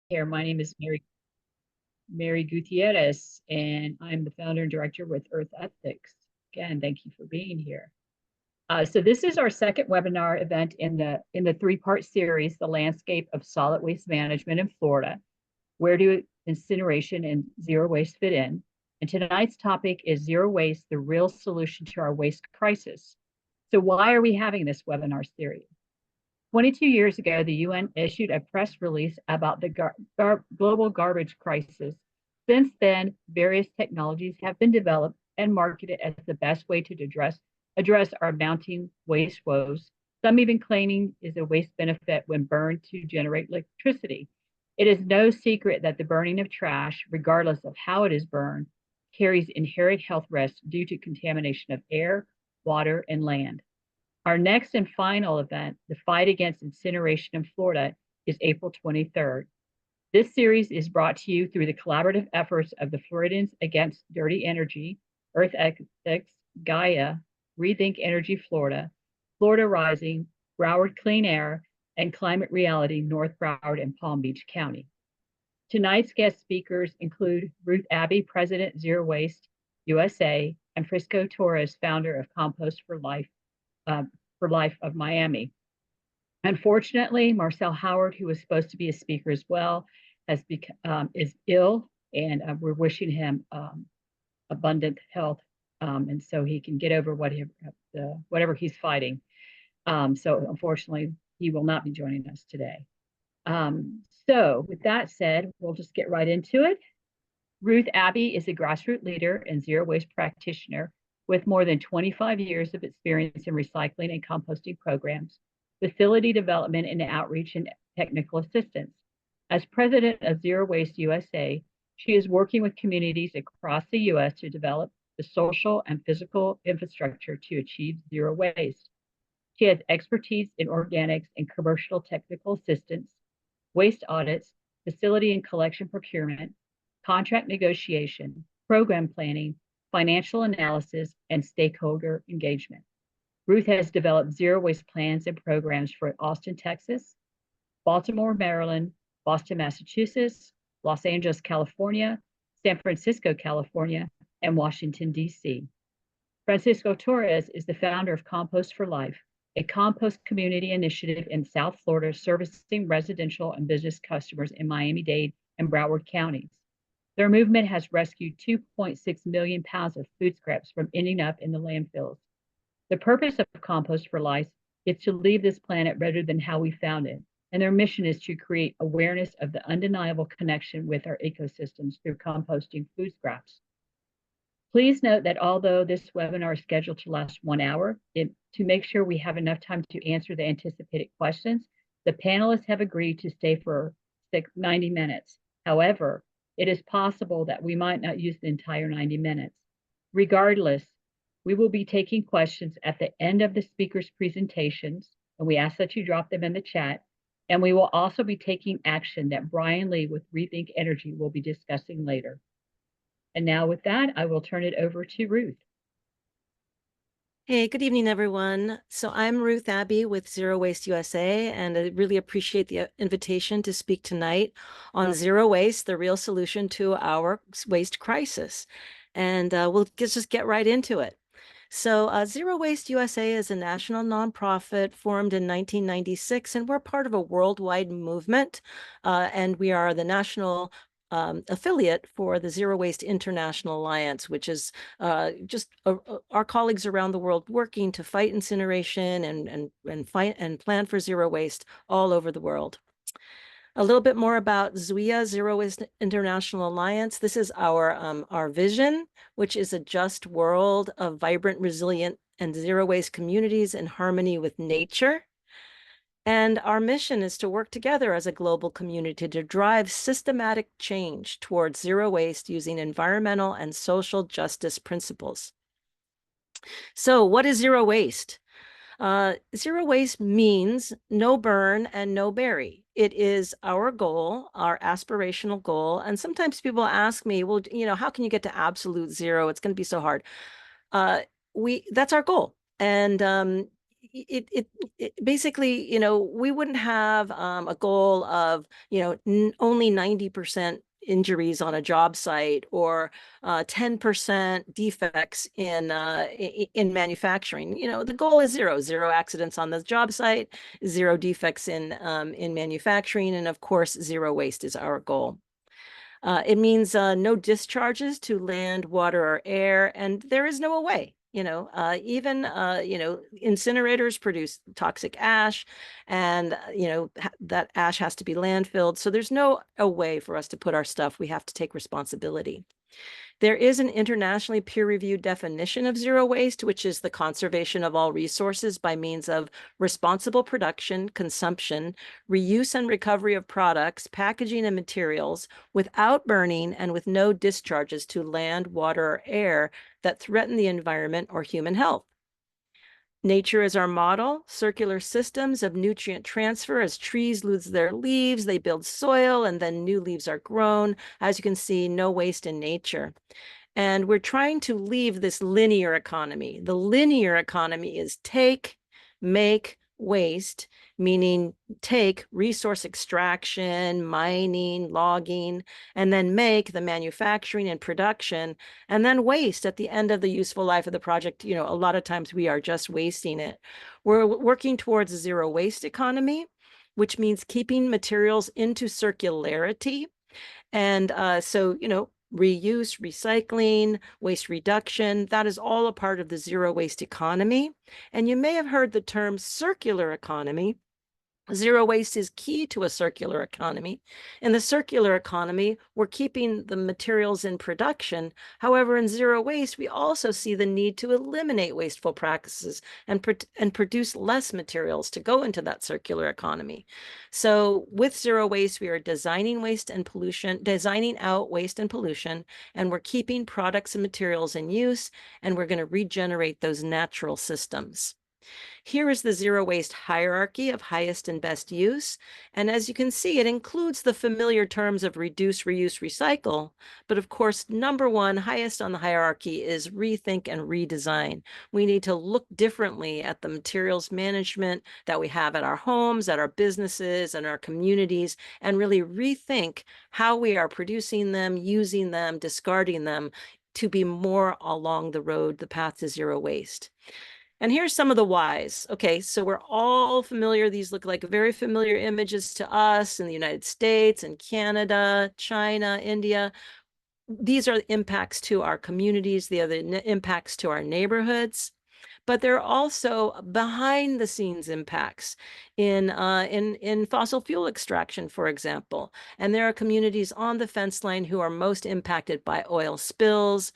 Here. My name is Mary Gutierrez, and I'm the founder and director with ReThink. Again, thank you for being here. So this is our second webinar event in the three-part series, The Landscape of Solid Waste Management in Florida. Where do incineration and zero waste fit in? And tonight's topic is zero waste, the real solution to our waste crisis. So why are we having this webinar series? 22 years ago, the UN issued a press release about the global garbage crisis. Since then, various technologies have been developed and marketed as the best way to address our mounting waste woes. Some even claiming is a waste benefit when burned to generate electricity. It is no secret that the burning of trash, regardless of how it is burned, carries inherent health risks due to contamination of air, water, and land. Our next and final event, the fight against incineration in Florida, is April 23rd. This series is brought to you through the collaborative efforts of the Floridians Against Dirty Energy, Earth Ethics, GAIA, ReThink Energy Florida, Florida Rising, Broward Clean Air, and Climate Reality North Broward and Palm Beach County. Tonight's guest speakers include Ruth Abbey, President, Zero Waste USA, and Frisco Torres, founder of Compost for Life of Miami. Unfortunately, Marcel Howard, who was supposed to be a speaker as well, is ill, and we're wishing him abundant health, and so he can get over whatever he's fighting. So unfortunately, he will not be joining us today. So with that said, we'll just get right into it. Ruth Abbey is a grassroots leader and zero waste practitioner with more than 25 years of experience in recycling and composting programs, facility development and outreach, and technical assistance. As president of Zero Waste USA, she is working with communities across the U.S. to develop the social and physical infrastructure to achieve zero waste. She has expertise in organics and commercial technical assistance, waste audits, facility and collection procurement, contract negotiation, program planning, financial analysis, and stakeholder engagement. Ruth has developed zero waste plans and programs for Austin, Texas, Baltimore, Maryland, Boston, Massachusetts, Los Angeles, California, San Francisco, California, and Washington, D.C. Francisco Torres is the founder of Compost for Life, a compost community initiative in South Florida servicing residential and business customers in Miami-Dade and Broward counties. Their movement has rescued 2.6 million pounds of food scraps from ending up in the landfills. The purpose of Compost for Life is to leave this planet better than how we found it, and their mission is to create awareness of the undeniable connection with our ecosystems through composting food scraps. Please note that although this webinar is scheduled to last 1 hour, to make sure we have enough time to answer the anticipated questions, the panelists have agreed to stay for 90 minutes. However, it is possible that we might not use the entire 90 minutes. Regardless, we will be taking questions at the end of the speakers' presentations, and we ask that you drop them in the chat. And we will also be taking action that Brian Lee with ReThink Energy will be discussing later. And now with that, I will turn it over to Ruth. Hey, good evening, everyone. So I'm Ruth Abbey with Zero Waste USA, and I really appreciate the invitation to speak tonight on zero waste, the real solution to our waste crisis. And we'll just get right into it. So Zero Waste USA is a national nonprofit formed in 1996, and we're part of a worldwide movement, and we are the national affiliate for the Zero Waste International Alliance, which is our colleagues around the world working to fight incineration and plan for zero waste all over the world. A little bit more about ZWIA, Zero Waste International Alliance. This is our vision, which is a just world of vibrant, resilient, and zero waste communities in harmony with nature. And our mission is to work together as a global community to drive systematic change towards zero waste using environmental and social justice principles. So what is zero waste? Zero waste means no burn and no bury. It is our goal, our aspirational goal. And sometimes people ask me, well, how can you get to absolute zero? It's going to be so hard. That's our goal. And it basically, we wouldn't have a goal of, only 90% injuries on a job site, or 10% defects in manufacturing. The goal is zero accidents on the job site, zero defects in manufacturing, and of course, zero waste is our goal. It means no discharges to land, water, or air, and there is no away. Even incinerators produce toxic ash, and that ash has to be landfilled. So there's no away for us to put our stuff. We have to take responsibility. There is an internationally peer-reviewed definition of zero waste, which is the conservation of all resources by means of responsible production, consumption, reuse and recovery of products, packaging and materials without burning and with no discharges to land, water, or air that threaten the environment or human health. Nature is our model, circular systems of nutrient transfer. As trees lose their leaves, they build soil, and then new leaves are grown. As you can see, no waste in nature. And we're trying to leave this linear economy. The linear economy is take, make, waste, meaning take resource extraction, mining, logging, and then make the manufacturing and production, and then waste at the end of the useful life of the project. A lot of times we are just wasting it. We're working towards a zero waste economy, which means keeping materials into circularity. And so, reuse, recycling, waste reduction, that is all a part of the zero waste economy. And you may have heard the term circular economy. Zero waste is key to a circular economy. In the circular economy, we're keeping the materials in production. However, in zero waste, we also see the need to eliminate wasteful practices and produce less materials to go into that circular economy. So with zero waste, we are designing out waste and pollution, and we're keeping products and materials in use, and we're going to regenerate those natural systems. Here is the zero waste hierarchy of highest and best use. And as you can see, it includes the familiar terms of reduce, reuse, recycle. But of course, number one, highest on the hierarchy is rethink and redesign. We need to look differently at the materials management that we have at our homes, at our businesses, and our communities, and really rethink how we are producing them, using them, discarding them to be more along the road, the path to zero waste. And here's some of the whys. Okay, so we're all familiar. These look like very familiar images to us in the United States and Canada, China, India. These are the impacts to our communities. They are the impacts to our neighborhoods. But there are also behind the scenes impacts in fossil fuel extraction, for example. And there are communities on the fence line who are most impacted by oil spills,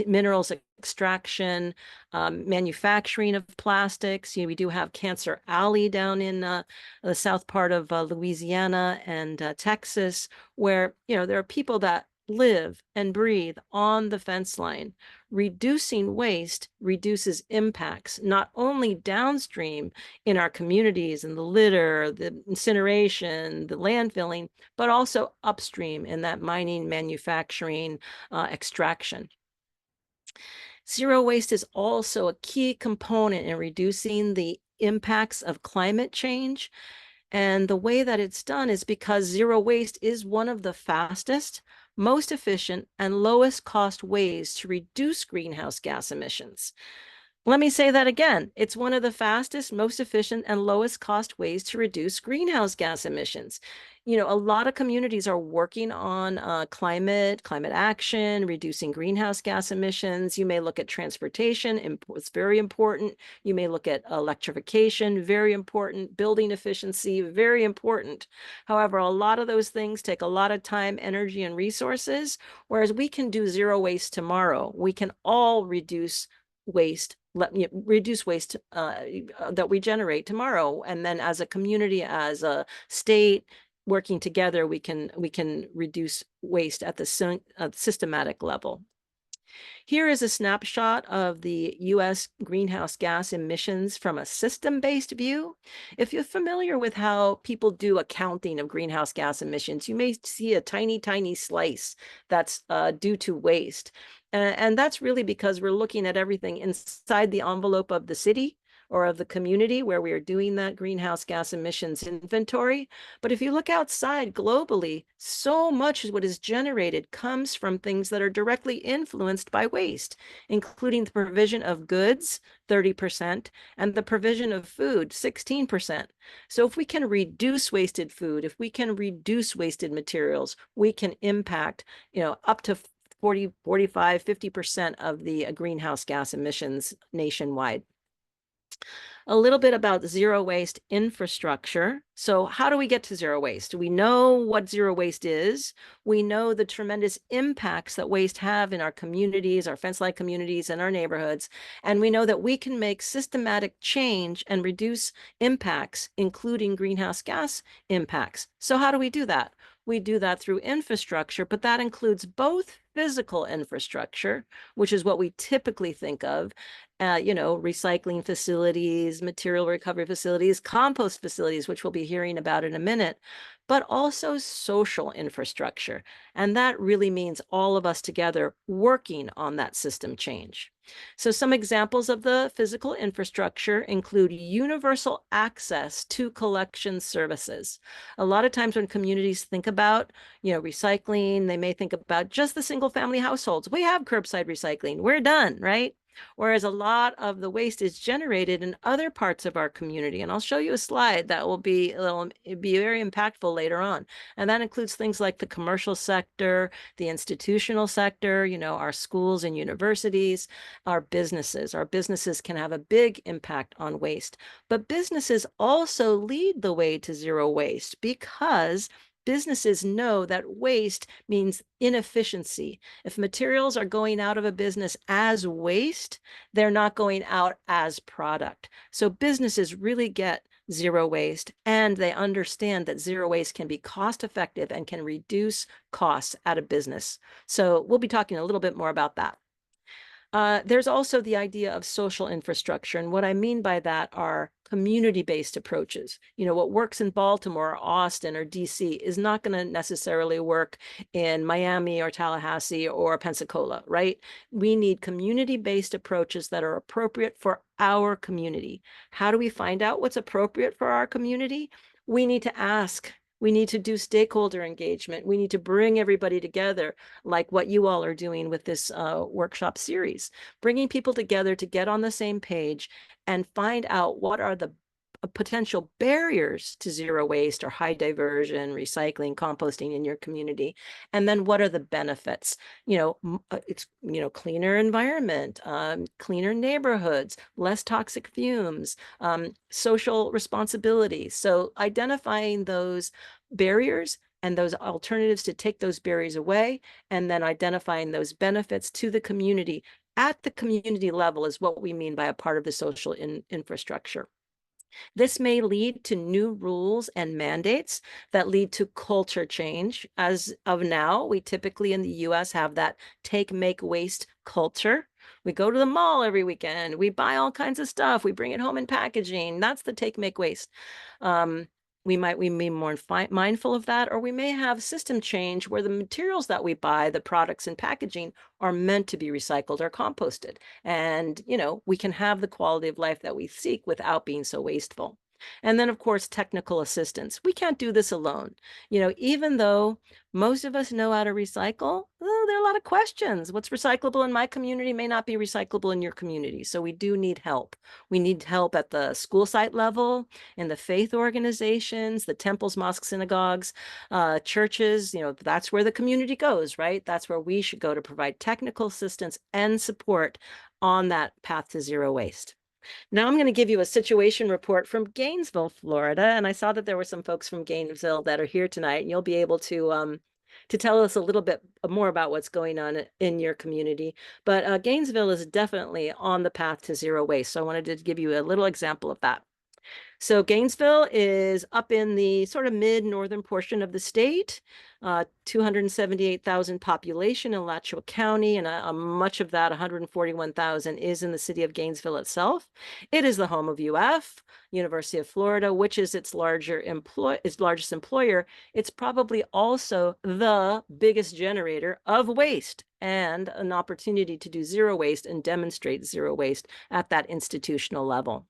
minerals extraction, manufacturing of plastics. We do have Cancer Alley down in the south part of Louisiana and Texas, where there are people that live and breathe on the fence line. Reducing waste reduces impacts, not only downstream in our communities and the litter, the incineration, the landfilling, but also upstream in that mining, manufacturing, extraction. Zero waste is also a key component in reducing the impacts of climate change. And the way that it's done is because zero waste is one of the fastest, most efficient, and lowest cost ways to reduce greenhouse gas emissions. Let me say that again. It's one of the fastest, most efficient, and lowest cost ways to reduce greenhouse gas emissions. A lot of communities are working on climate action, reducing greenhouse gas emissions. You may look at transportation, it's very important. You may look at electrification, very important. Building efficiency, very important. However, a lot of those things take a lot of time, energy, and resources, whereas we can do zero waste tomorrow. We can all reduce waste that we generate tomorrow, and then as a community, as a state, working together, we can reduce waste at the systematic level. Here is a snapshot of the U.S. greenhouse gas emissions from a system-based view. If you're familiar with how people do accounting of greenhouse gas emissions, you may see a tiny, tiny slice that's due to waste. And that's really because we're looking at everything inside the envelope of the city or of the community where we are doing that greenhouse gas emissions inventory. But if you look outside globally, so much of what is generated comes from things that are directly influenced by waste, including the provision of goods, 30%, and the provision of food, 16%. So if we can reduce wasted food, if we can reduce wasted materials, we can impact, up to 40, 45, 50% of the greenhouse gas emissions nationwide. A little bit about zero waste infrastructure. So how do we get to zero waste? We know what zero waste is. We know the tremendous impacts that waste have in our communities, our fence-like communities, and our neighborhoods. And we know that we can make systematic change and reduce impacts, including greenhouse gas impacts. So how do we do that? We do that through infrastructure, but that includes both physical infrastructure, which is what we typically think of, recycling facilities, material recovery facilities, compost facilities, which we'll be hearing about in a minute, but also social infrastructure. And that really means all of us together working on that system change. So some examples of the physical infrastructure include universal access to collection services. A lot of times when communities think about, recycling, they may think about just the single family households. We have curbside recycling. We're done, right? Whereas a lot of the waste is generated in other parts of our community. And I'll show you a slide that will be very impactful later on. And that includes things like the commercial sector, the institutional sector, our schools and universities, our businesses. Our businesses can have a big impact on waste. But businesses also lead the way to zero waste because businesses know that waste means inefficiency. If materials are going out of a business as waste, they're not going out as product. So businesses really get zero waste, and they understand that zero waste can be cost effective and can reduce costs at a business. So we'll be talking a little bit more about that. There's also the idea of social infrastructure. And what I mean by that are community-based approaches. What works in Baltimore, or Austin, or DC is not going to necessarily work in Miami or Tallahassee or Pensacola, right? We need community-based approaches that are appropriate for our community. How do we find out what's appropriate for our community? We need to ask. We need to do stakeholder engagement. We need to bring everybody together, like what you all are doing with this workshop series, bringing people together to get on the same page and find out what are the potential barriers to zero waste or high diversion, recycling, composting in your community. And then what are the benefits? It's, cleaner environment, cleaner neighborhoods, less toxic fumes, social responsibility. So identifying those barriers and those alternatives to take those barriers away, and then identifying those benefits to the community at the community level is what we mean by a part of the social infrastructure. This may lead to new rules and mandates that lead to culture change. As of now, we typically in the US have that take, make, waste culture. We go to the mall every weekend. We buy all kinds of stuff. We bring it home in packaging. That's the take, make, waste. We be more mindful of that, or we may have system change where the materials that we buy, the products and packaging, are meant to be recycled or composted. And, we can have the quality of life that we seek without being so wasteful. And then, of course, technical assistance. We can't do this alone. Even though most of us know how to recycle, there are a lot of questions. What's recyclable in my community may not be recyclable in your community. So we do need help. We need help at the school site level, in the faith organizations, the temples, mosques, synagogues, churches. That's where the community goes, right? That's where we should go to provide technical assistance and support on that path to zero waste. Now I'm going to give you a situation report from Gainesville, Florida. And I saw that there were some folks from Gainesville that are here tonight, and you'll be able to tell us a little bit more about what's going on in your community. But Gainesville is definitely on the path to zero waste. So I wanted to give you a little example of that. So Gainesville is up in the sort of mid-northern portion of the state, 278,000 population in Alachua County, and much of that, 141,000, is in the city of Gainesville itself. It is the home of UF, University of Florida, which is its largest employer. It's probably also the biggest generator of waste and an opportunity to do zero waste and demonstrate zero waste at that institutional level.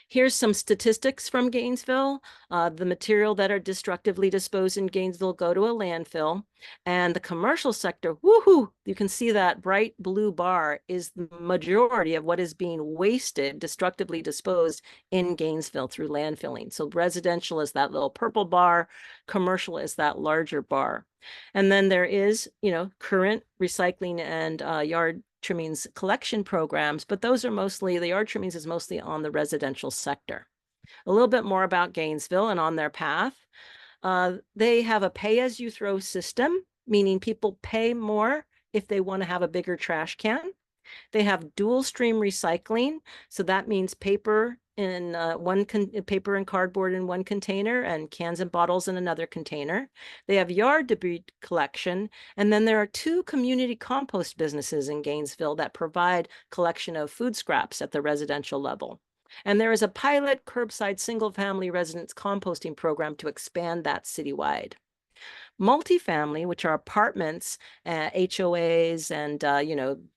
Here's some statistics from Gainesville. The material that are destructively disposed in Gainesville go to a landfill. And the commercial sector, woohoo, you can see that bright blue bar is the majority of what is being wasted, destructively disposed in Gainesville through landfilling. So residential is that little purple bar, commercial is that larger bar. And then there is, current recycling and yard trimmings collection programs, but those are mostly, the yard trimmings is mostly on the residential sector. A little bit more about Gainesville and on their path. They have a pay-as-you-throw system, meaning people pay more if they want to have a bigger trash can. They have dual stream recycling, so that means paper in paper and cardboard in one container and cans and bottles in another container. They have yard debris collection, and then there are 2 community compost businesses in Gainesville that provide collection of food scraps at the residential level. And there is a pilot curbside single-family residence composting program to expand that citywide. Multifamily, which are apartments, HOAs, and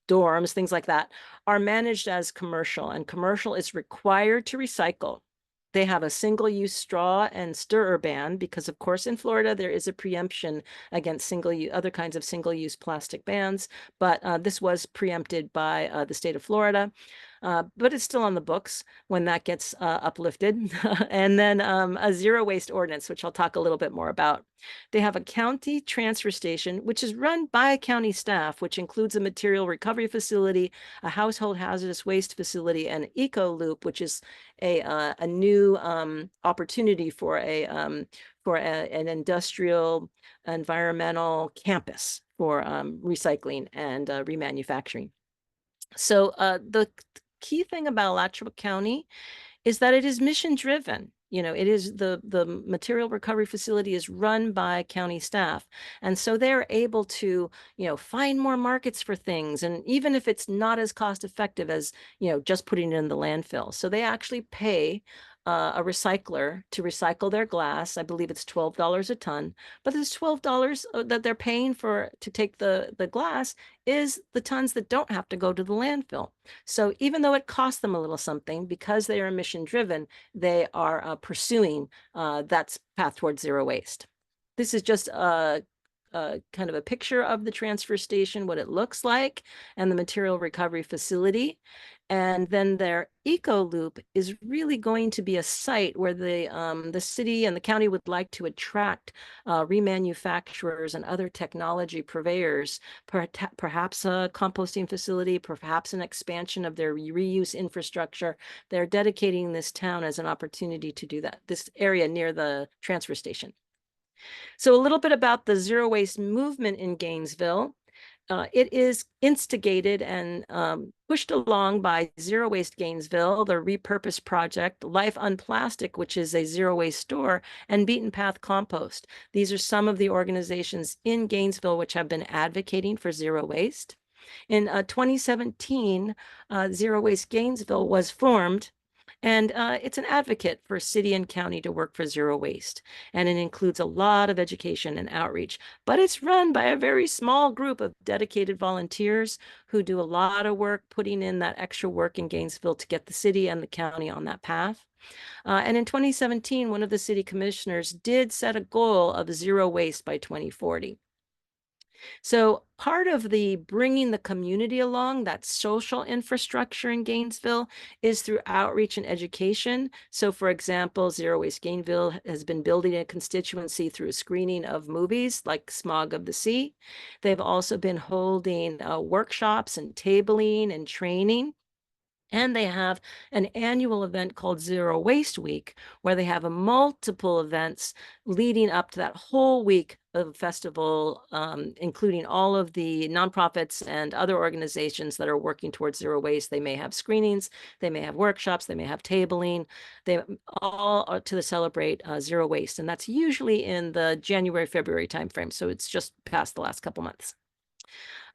dorms, things like that, are managed as commercial, and commercial is required to recycle. They have a single-use straw and stirrer ban because, of course, in Florida there is a preemption against other kinds of single-use plastic bans, but this was preempted by the state of Florida. But it's still on the books when that gets uplifted. And then a zero waste ordinance, which I'll talk a little bit more about. They have a county transfer station, which is run by county staff, which includes a material recovery facility, a household hazardous waste facility, and eco loop, which is a new opportunity for an industrial environmental campus for recycling and remanufacturing. So the key thing about Alachua County is that it is mission driven. It is the material recovery facility is run by county staff. And so they're able to, find more markets for things. And even if it's not as cost effective as, just putting it in the landfill. So they actually pay a recycler to recycle their glass. I believe it's $12 a ton, but this $12 that they're paying to take the glass is the tons that don't have to go to the landfill. So even though it costs them a little something, because they are mission driven, they are pursuing that path towards zero waste. This is just kind of a picture of the transfer station, what it looks like, and the material recovery facility. And then their eco loop is really going to be a site where the city and the county would like to attract remanufacturers and other technology purveyors, perhaps a composting facility, perhaps an expansion of their reuse infrastructure. They're dedicating this town as an opportunity to do that, this area near the transfer station. So a little bit about the zero waste movement in Gainesville. It is instigated and pushed along by Zero Waste Gainesville, the Repurpose Project, Life Unplastic, which is a zero waste store, and Beaten Path Compost. These are some of the organizations in Gainesville which have been advocating for zero waste. In 2017, Zero Waste Gainesville was formed. And it's an advocate for city and county to work for zero waste. And it includes a lot of education and outreach, but it's run by a very small group of dedicated volunteers who do a lot of work putting in that extra work in Gainesville to get the city and the county on that path. And in 2017, one of the city commissioners did set a goal of zero waste by 2040. So part of the bringing the community along, that social infrastructure in Gainesville, is through outreach and education. So for example, Zero Waste Gainesville has been building a constituency through a screening of movies like Smog of the Sea. They've also been holding workshops and tabling and training. And they have an annual event called Zero Waste Week, where they have multiple events leading up to that whole week of festival, including all of the nonprofits and other organizations that are working towards zero waste. They may have screenings, they may have workshops, they may have tabling. They all are to celebrate zero waste. And that's usually in the January, February timeframe. So it's just past the last couple months.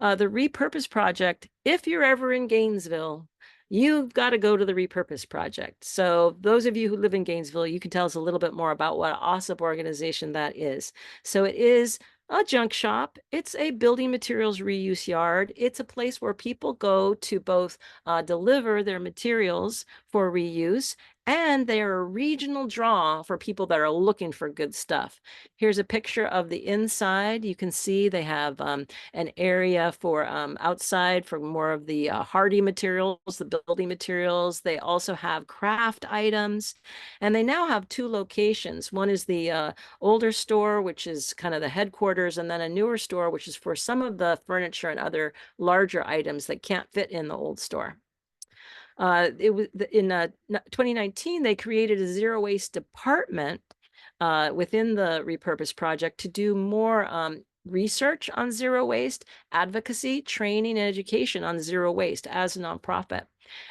The Repurpose Project, if you're ever in Gainesville, you've got to go to the Repurpose Project. So those of you who live in Gainesville, you can tell us a little bit more about what an awesome organization that is. So it is A junk shop. It's a building materials reuse yard. It's a place where people go to both deliver their materials for reuse, and they're a regional draw for people that are looking for good stuff. Here's a picture of the inside. You can see they have an area for outside for more of the hardy materials, the building materials. They also have craft items, and they now have two locations. One is the older store, which is kind of the headquarters, and then a newer store, which is for some of the furniture and other larger items that can't fit in the old store. It was in 2019, they created a zero waste department within the repurpose project to do more research on zero waste, advocacy, training, and education on zero waste as a nonprofit.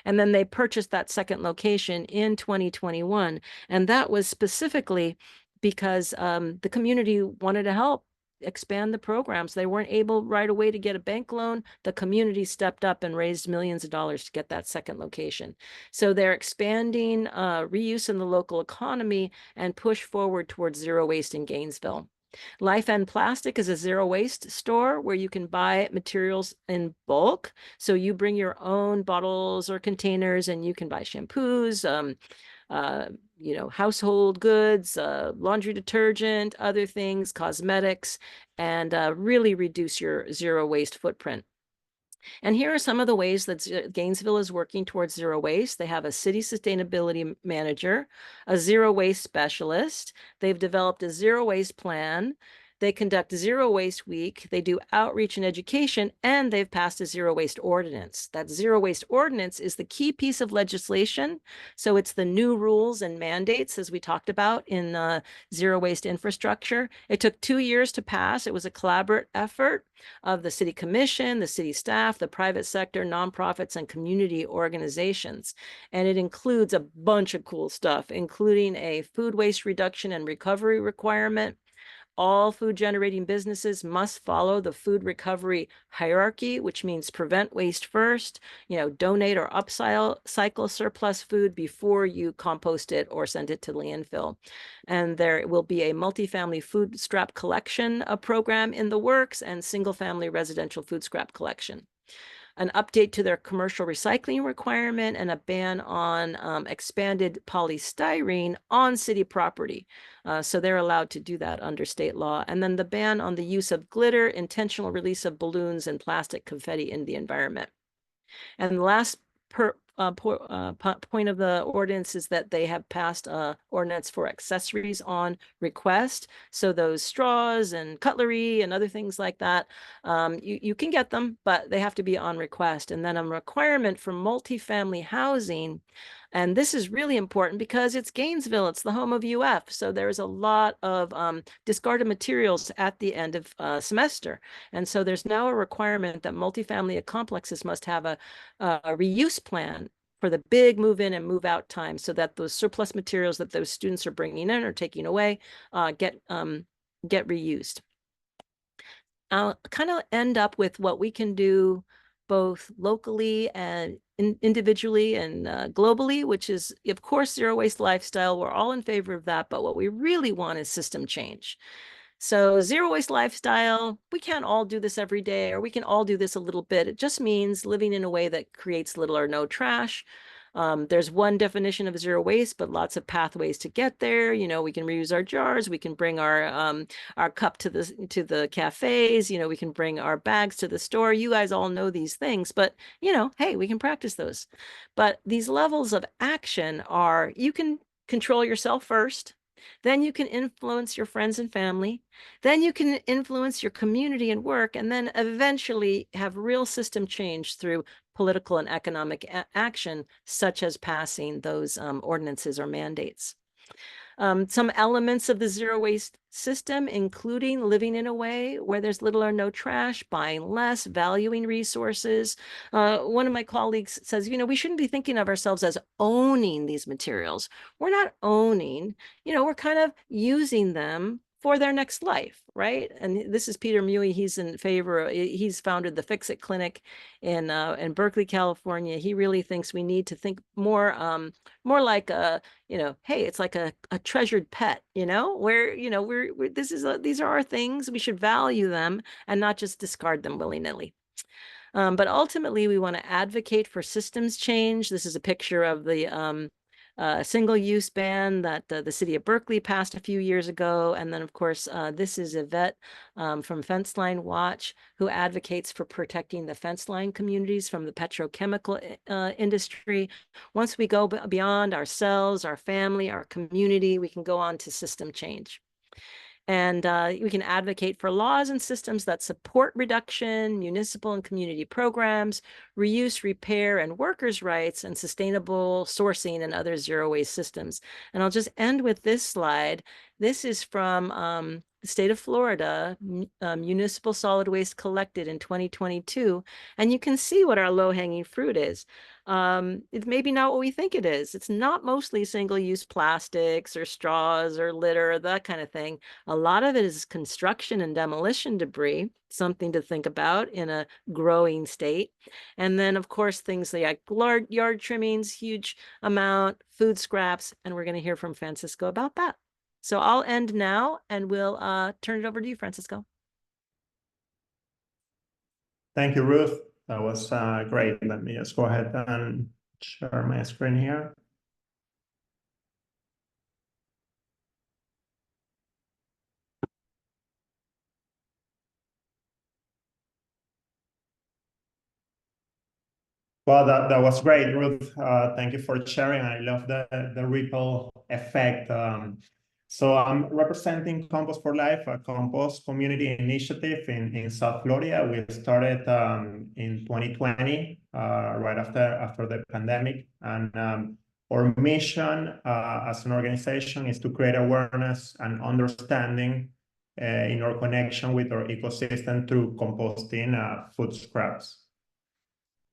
And then they purchased that second location in 2021. And that was specifically because the community wanted to help expand the programs. They weren't able right away to get a bank loan. The community stepped up and raised millions of dollars to get that second location. So they're expanding reuse in the local economy and push forward towards zero waste in Gainesville. Life End Plastic is a zero waste store where you can buy materials in bulk. So you bring your own bottles or containers and you can buy shampoos, household goods, laundry detergent, other things, cosmetics, and really reduce your zero waste footprint. And here are some of the ways that Gainesville is working towards zero waste. They have a city sustainability manager, a zero waste specialist. They've developed a zero waste plan. They conduct Zero Waste Week. They do outreach and education, and they've passed a zero waste ordinance. That zero waste ordinance is the key piece of legislation. So it's the new rules and mandates, as we talked about in zero waste infrastructure. It took 2 years to pass. It was a collaborative effort of the city commission, the city staff, the private sector, nonprofits, and community organizations. And it includes a bunch of cool stuff, including a food waste reduction and recovery requirement. All food generating businesses must follow the food recovery hierarchy, which means prevent waste first, donate or upcycle surplus food before you compost it or send it to landfill. And there will be a multifamily food scrap collection program in the works and single family residential food scrap collection. An update to their commercial recycling requirement, and a ban on expanded polystyrene on city property. So they're allowed to do that under state law. And then the ban on the use of glitter, intentional release of balloons, and plastic confetti in the environment. And the last point of the ordinance is that they have passed ordinance for accessories on request. So those straws and cutlery and other things like that, you can get them, but they have to be on request. And then a requirement for multifamily housing. And this is really important because it's Gainesville, it's the home of UF. So there's a lot of discarded materials at the end of semester. And so there's now a requirement that multifamily complexes must have a reuse plan for the big move in and move out time, so that those surplus materials that those students are bringing in or taking away get reused. I'll kind of end up with what we can do both locally and individually and globally, which is, of course, zero waste lifestyle. We're all in favor of that, but what we really want is system change. So zero waste lifestyle, we can't all do this every day, or we can all do this a little bit. It just means living in a way that creates little or no trash. There's one definition of zero waste, but lots of pathways to get there. We can reuse our jars. We can bring our cup to the cafes. We can bring our bags to the store. You guys all know these things, but hey, we can practice those. But these levels of action are, you can control yourself first. Then you can influence your friends and family. Then you can influence your community and work, and then eventually have real system change through political and economic action, such as passing those ordinances or mandates. Some elements of the zero waste system, including living in a way where there's little or no trash, buying less, valuing resources. One of my colleagues says, we shouldn't be thinking of ourselves as owning these materials. We're not owning, we're kind of using them for their next life, right? And this is Peter Muey. He's in favor. He's founded the Fix It Clinic in Berkeley, California. He really thinks we need to think more like a, hey, it's like a treasured pet, where these are our things. We should value them and not just discard them willy-nilly. But ultimately, we want to advocate for systems change. This is a picture of the single-use ban that the city of Berkeley passed a few years ago. And then, of course, this is Yvette from Fence Line Watch, who advocates for protecting the fence line communities from the petrochemical industry. Once we go beyond ourselves, our family, our community, we can go on to system change. And we can advocate for laws and systems that support reduction, municipal and community programs, reuse, repair, and workers' rights, and sustainable sourcing and other zero-waste systems. And I'll just end with this slide. This is from the state of Florida, municipal solid waste collected in 2022. And you can see what our low-hanging fruit is. It's maybe not what we think it is. It's not mostly single-use plastics or straws or litter, that kind of thing. A lot of it is construction and demolition debris, something to think about in a growing state. And then, of course, things like yard trimmings, huge amount, food scraps, and we're going to hear from Francisco about that. So I'll end now, and we'll turn it over to you, Francisco. Thank you, Ruth. That was great. Let me just go ahead and share my screen here. Well, that was great, Ruth. Thank you for sharing. I love the ripple effect. So I'm representing Compost for Life, a compost community initiative in South Florida. We started in 2020, right after the pandemic. And our mission as an organization is to create awareness and understanding in our connection with our ecosystem through composting food scraps.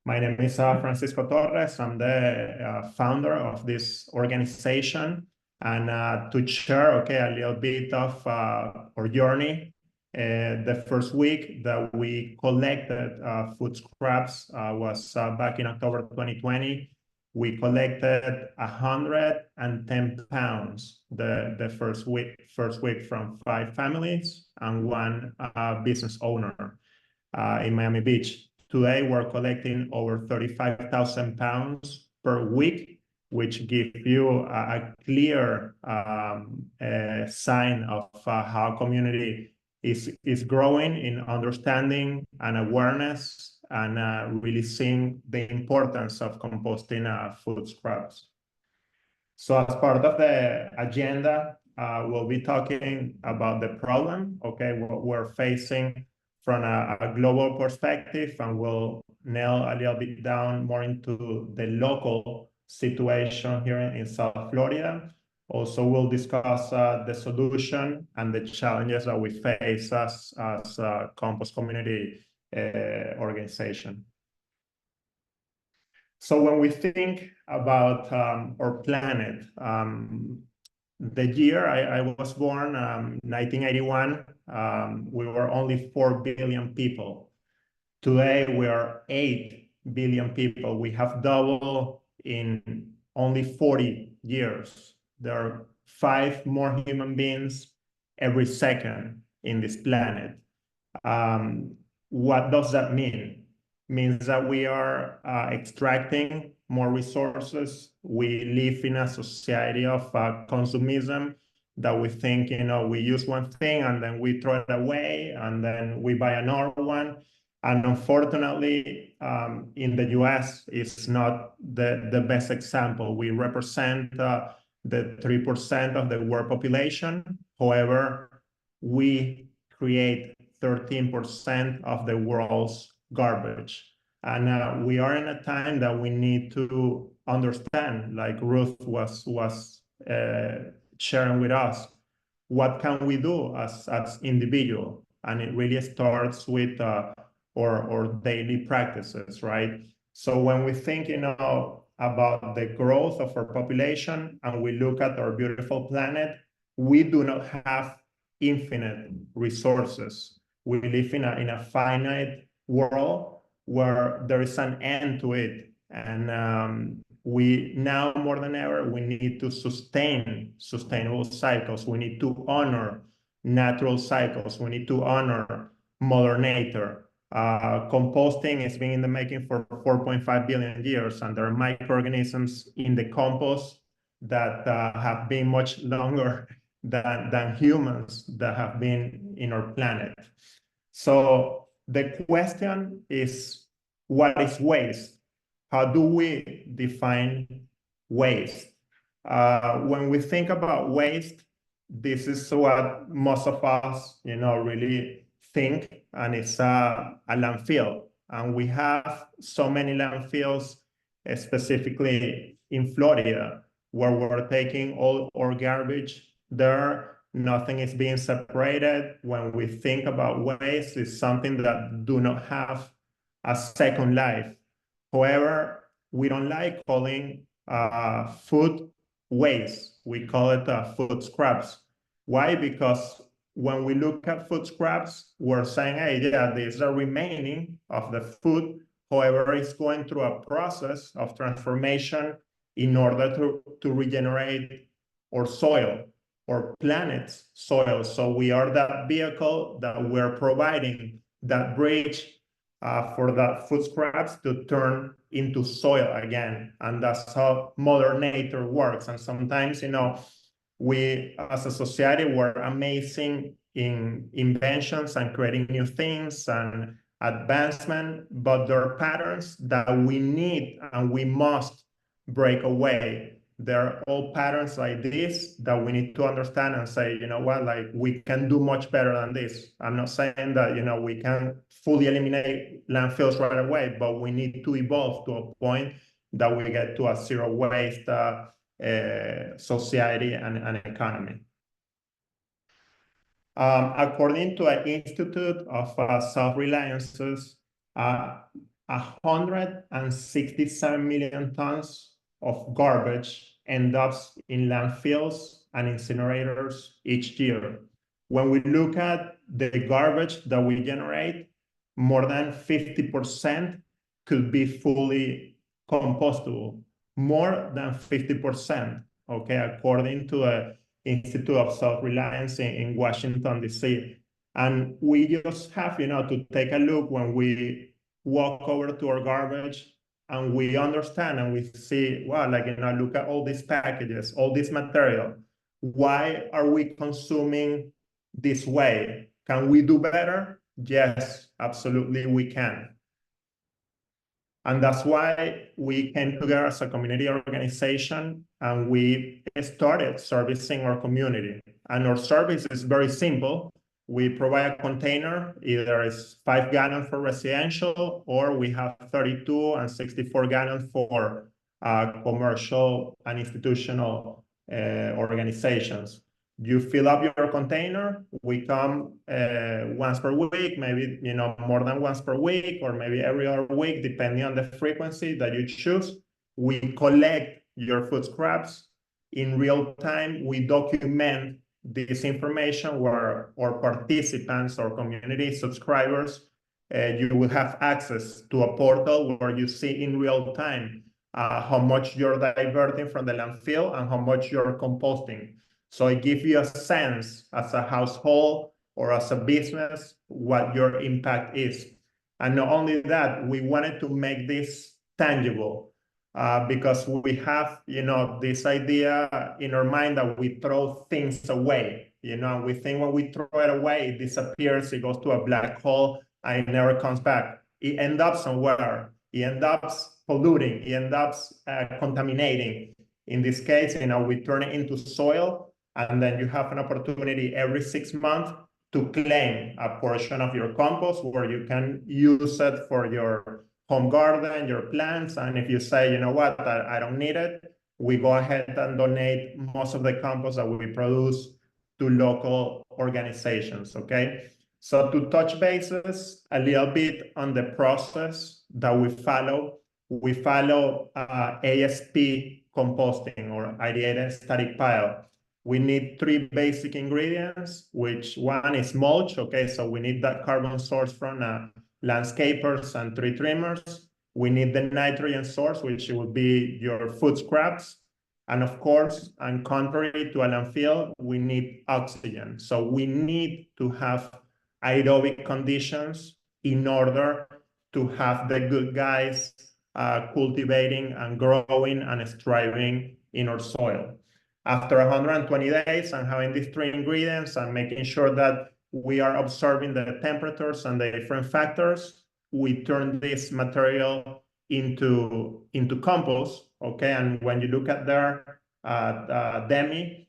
My name is Francisco Torres. I'm the founder of this organization. And to share, a little bit of our journey, the first week that we collected food scraps was back in October 2020. We collected 110 pounds the first week from 5 families and 1 business owner in Miami Beach. Today, we're collecting over 35,000 pounds per week, which gives you a clear sign of how community is growing in understanding and awareness and really seeing the importance of composting food scraps. So as part of the agenda, we'll be talking about the problem, what we're facing from a global perspective, and we'll nail a little bit down more into the local situation here in South Florida. Also, we'll discuss the solution and the challenges that we face as a compost community organization. So when we think about our planet, the year I was born, 1981, we were only 4 billion people. Today, we are 8 billion people. We have doubled in only 40 years. There are 5 more human beings every second in this planet. What does that mean? Means that we are extracting more resources. We live in a society of consumism that we think, we use one thing and then we throw it away and then we buy another one. And unfortunately, in the US, it's not the best example. We represent the 3% of the world population. However, we create 13% of the world's garbage. And we are in a time that we need to understand, like Ruth was sharing with us, what can we do as individual? And it really starts with our daily practices, right? So when we think, about the growth of our population and we look at our beautiful planet, we do not have infinite resources. We live in a finite world where there is an end to it. And we now more than ever, we need to sustain sustainable cycles. We need to honor natural cycles. We need to honor Mother Nature. Composting has been in the making for 4.5 billion years, and there are microorganisms in the compost that have been much longer than humans that have been in our planet. So the question is, what is waste? How do we define waste? When we think about waste, this is what most of us, really think, and it's a landfill. And we have so many landfills, specifically in Florida, where we're taking all our garbage there. Nothing is being separated. When we think about waste, it's something that do not have a second life. However, we don't like calling food waste. We call it food scraps. Why? Because when we look at food scraps, we're saying, hey, yeah, these are remaining of the food. However, it's going through a process of transformation in order to regenerate our soil, or planet's soil. So we are that vehicle that we're providing that bridge for that food scraps to turn into soil again. And that's how Mother Nature works. And sometimes, we as a society, we're amazing in inventions and creating new things and advancement, but there are patterns that we need and we must break away. There are all patterns like this that we need to understand and say, you know what, like we can do much better than this. I'm not saying that, we can fully eliminate landfills right away, but we need to evolve to a point that we get to a zero waste society and economy. According to an Institute of Self-Reliances, 167 million tons of garbage end up in landfills and incinerators each year. When we look at the garbage that we generate, more than 50% could be fully compostable. More than 50%, okay, according to the Institute of Self-Reliance in Washington, D.C. And we just have, to take a look when we walk over to our garbage and we understand and we see, wow, look at all these packages, all this material. Why are we consuming this way? Can we do better? Yes, absolutely we can. And that's why we came together as a community organization and we started servicing our community. And our service is very simple. We provide a container, either it's 5 gallons for residential, or we have 32 and 64 gallons for commercial and institutional organizations. You fill up your container, we come once per week, maybe more than once per week, or maybe every other week, depending on the frequency that you choose. We collect your food scraps in real time. We document this information where our participants or community subscribers, you will have access to a portal where you see in real time how much you're diverting from the landfill and how much you're composting. So it gives you a sense as a household or as a business what your impact is. And not only that, we wanted to make this tangible because we have, this idea in our mind that we throw things away. We think when we throw it away, it disappears, it goes to a black hole, and it never comes back. It ends up somewhere. It ends up polluting. It ends up contaminating. In this case, we turn it into soil, and then you have an opportunity every 6 months to claim a portion of your compost where you can use it for your home garden, your plants. And if you say, you know what, I don't need it, we go ahead and donate most of the compost that we produce to local organizations, okay? So to touch bases a little bit on the process that we follow ASP composting, or ideated static pile. we need 3 basic ingredients, which one is mulch. Okay, so we need that carbon source from landscapers and tree trimmers. We need the nitrogen source, which would be your food scraps. And of course, and contrary to a landfill, we need oxygen. So we need to have aerobic conditions in order to have the good guys cultivating and growing and thriving in our soil. After 120 days and having these 3 ingredients and making sure that we are observing the temperatures and the different factors, we turn this material into compost. Okay, and when you look at there, Demi,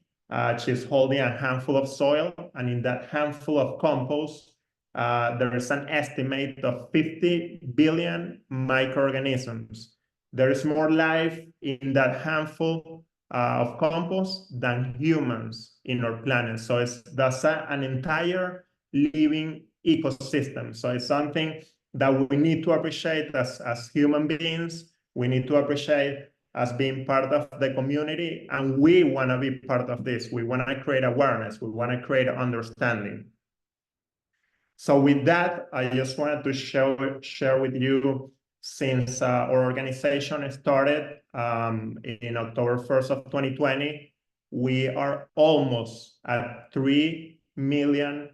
she's holding a handful of soil, and in that handful of compost, there is an estimate of 50 billion microorganisms. There is more life in that handful of compost than humans in our planet. So that's an entire living ecosystem. So it's something that we need to appreciate as human beings. We need to appreciate as being part of the community, and we want to be part of this. We want to create awareness. We want to create understanding. So with that, I just wanted to share with you, since our organization started in October 1st of 2020, we are almost at 3 million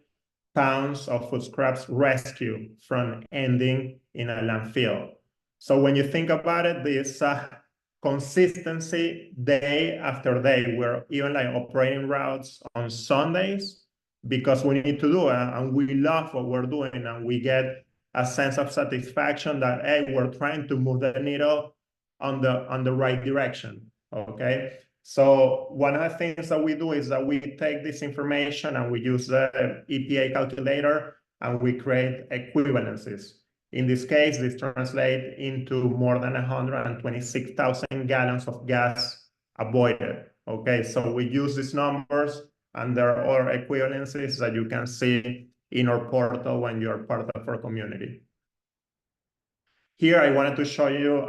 pounds of food scraps rescued from ending in a landfill. So when you think about it, this consistency day after day, we're even like operating routes on Sundays because we need to do it, and we love what we're doing, and we get a sense of satisfaction that, hey, we're trying to move the needle on the right direction. Okay, so one of the things that we do is that we take this information and we use the EPA calculator and we create equivalencies. In this case, this translates into more than 126,000 gallons of gas avoided. Okay, so we use these numbers, and there are equivalencies that you can see in our portal when you're part of our community. Here, I wanted to show you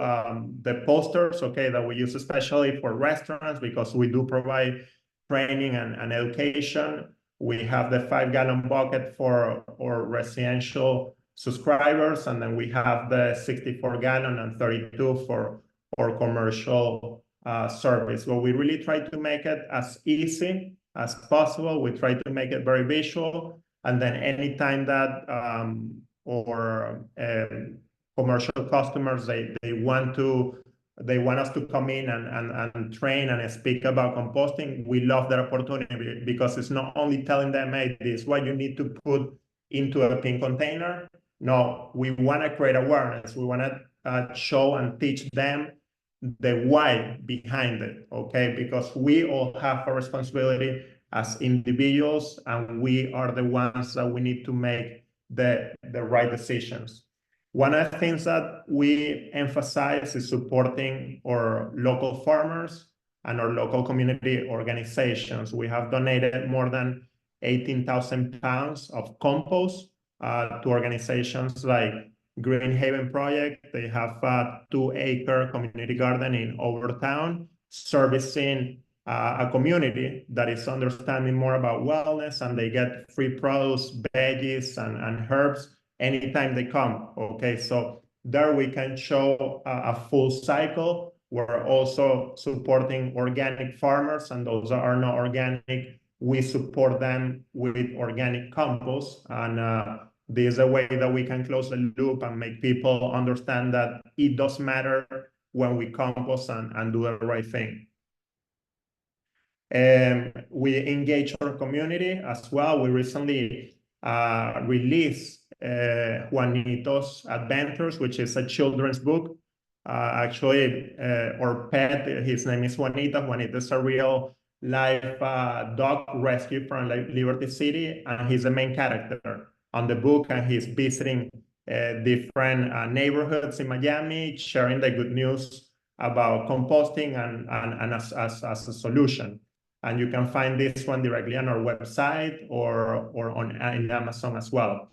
the posters, okay, that we use especially for restaurants because we do provide training and education. We have the 5-gallon bucket for our residential subscribers, and then we have the 64-gallon and 32 for our commercial service. But we really try to make it as easy as possible. We try to make it very visual, and then anytime that commercial customers they want us to come in and train and speak about composting, we love that opportunity because it's not only telling them, hey, this is what you need to put into a pink container. No, we want to create awareness. We want to show and teach them the why behind it, okay? Because we all have a responsibility as individuals, and we are the ones that we need to make the right decisions. One of the things that we emphasize is supporting our local farmers and our local community organizations. We have donated more than 18,000 pounds of compost to organizations like Green Haven Project. They have a 2-acre community garden in Overtown, servicing a community that is understanding more about wellness, and they get free produce, veggies, and herbs anytime they come. Okay, so there we can show a full cycle. We're also supporting organic farmers, and those that are not organic, we support them with organic compost. And this is a way that we can close the loop and make people understand that it does matter when we compost and do the right thing. We engage our community as well. We recently released Juanito's Adventures, which is a children's book. Actually, our pet, his name is Juanito. Juanito is a real life dog rescued from Liberty City, and he's the main character on the book, and he's visiting different neighborhoods in Miami, sharing the good news about composting and as a solution. And you can find this one directly on our website or in Amazon as well.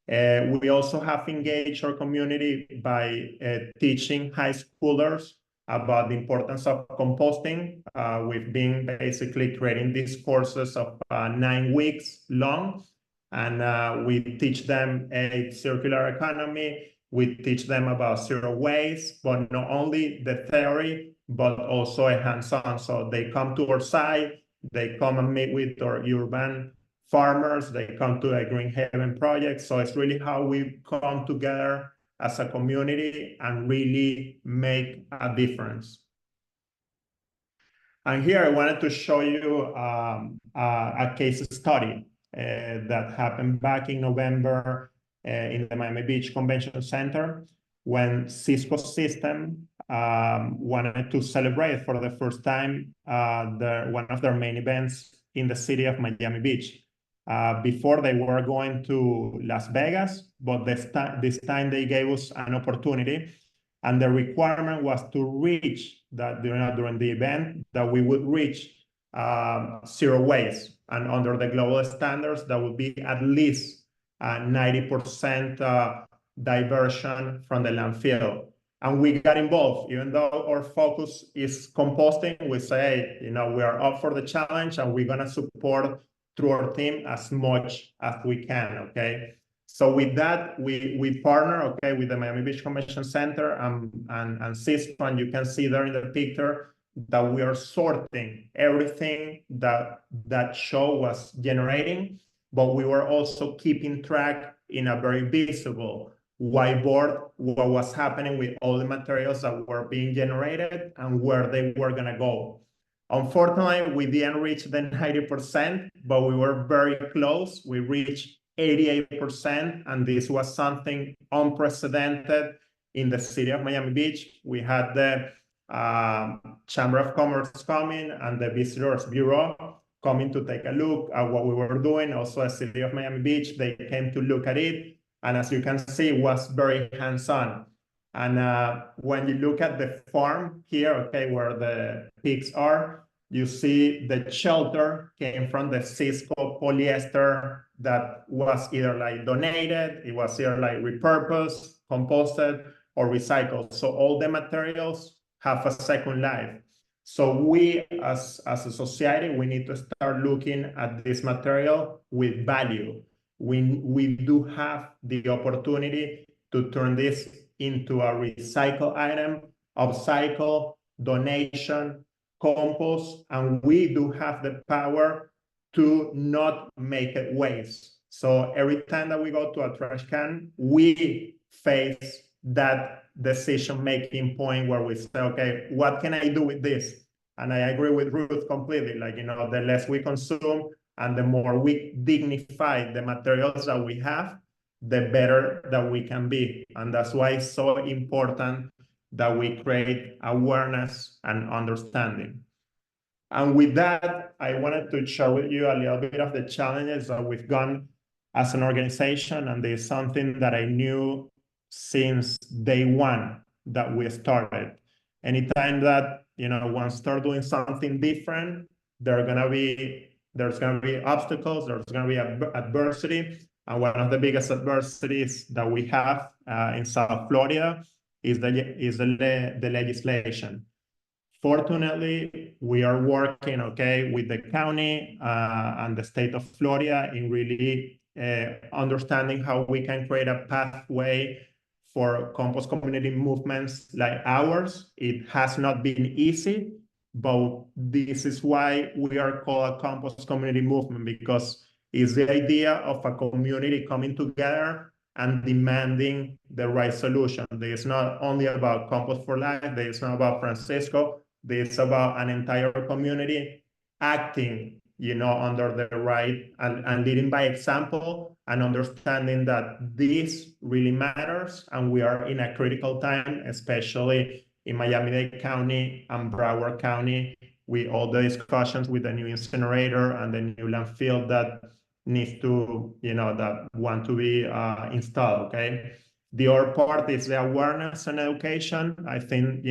We also have engaged our community by teaching high schoolers about the importance of composting. We've been basically creating these courses of 9 weeks long, and we teach them a circular economy. We teach them about zero waste, but not only the theory, but also a hands-on. So they come to our site, they come and meet with our urban farmers, they come to a Green Haven project. So it's really how we come together as a community and really make a difference. And here I wanted to show you a case study that happened back in November in the Miami Beach Convention Center, when Cisco System wanted to celebrate for the first time one of their main events in the city of Miami Beach. Before they were going to Las Vegas, but this time they gave us an opportunity, and the requirement was to reach that during the event that we would reach zero waste, and under the global standards that would be at least 90% diversion from the landfill. And we got involved. Even though our focus is composting, we say, we are up for the challenge, and we're going to support through our team as much as we can, okay? So with that, we partner, okay, with the Miami Beach Convention Center and Cisco, and you can see there in the picture that we are sorting everything that show was generating, but we were also keeping track in a very visible whiteboard what was happening with all the materials that were being generated and where they were going to go. Unfortunately, we didn't reach the 90%, but we were very close. We reached 88%, and this was something unprecedented in the city of Miami Beach. We had the Chamber of Commerce coming and the Visitors Bureau coming to take a look at what we were doing. Also, the city of Miami Beach, they came to look at it. And as you can see, it was very hands-on. And when you look at the farm here, okay, where the pigs are, you see the shelter came from the Cisco polyester that was either like donated, it was either like repurposed, composted, or recycled. So all the materials have a second life. So we, as a society, we need to start looking at this material with value. We do have the opportunity to turn this into a recycle item, upcycle, donation, compost, and we do have the power to not make it waste. So every time that we go to a trash can, we face that decision-making point where we say, okay, what can I do with this? And I agree with Ruth completely. Like, the less we consume and the more we dignify the materials that we have, the better that we can be. And that's why it's so important that we create awareness and understanding. And with that, I wanted to share with you a little bit of the challenges that we've gone as an organization. And there's something that I knew since day one that we started. Anytime that, one start doing something different, there's gonna be obstacles, there's gonna be adversity. And one of the biggest adversities that we have in South Florida is the legislation. Fortunately, we are working, okay, with the county and the state of Florida in really understanding how we can create a pathway for compost community movements like ours. It has not been easy, but this is why we are called a compost community movement, because it's the idea of a community coming together and demanding the right solution. It's not only about Compost for Life, it's not about Francisco, it's about an entire community acting, under the right and leading by example, and understanding that this really matters. And we are in a critical time, especially in Miami-Dade County and Broward County, with all the discussions with the new incinerator and the new landfill that needs to, that want to be installed, okay? The other part is the awareness and education. I think,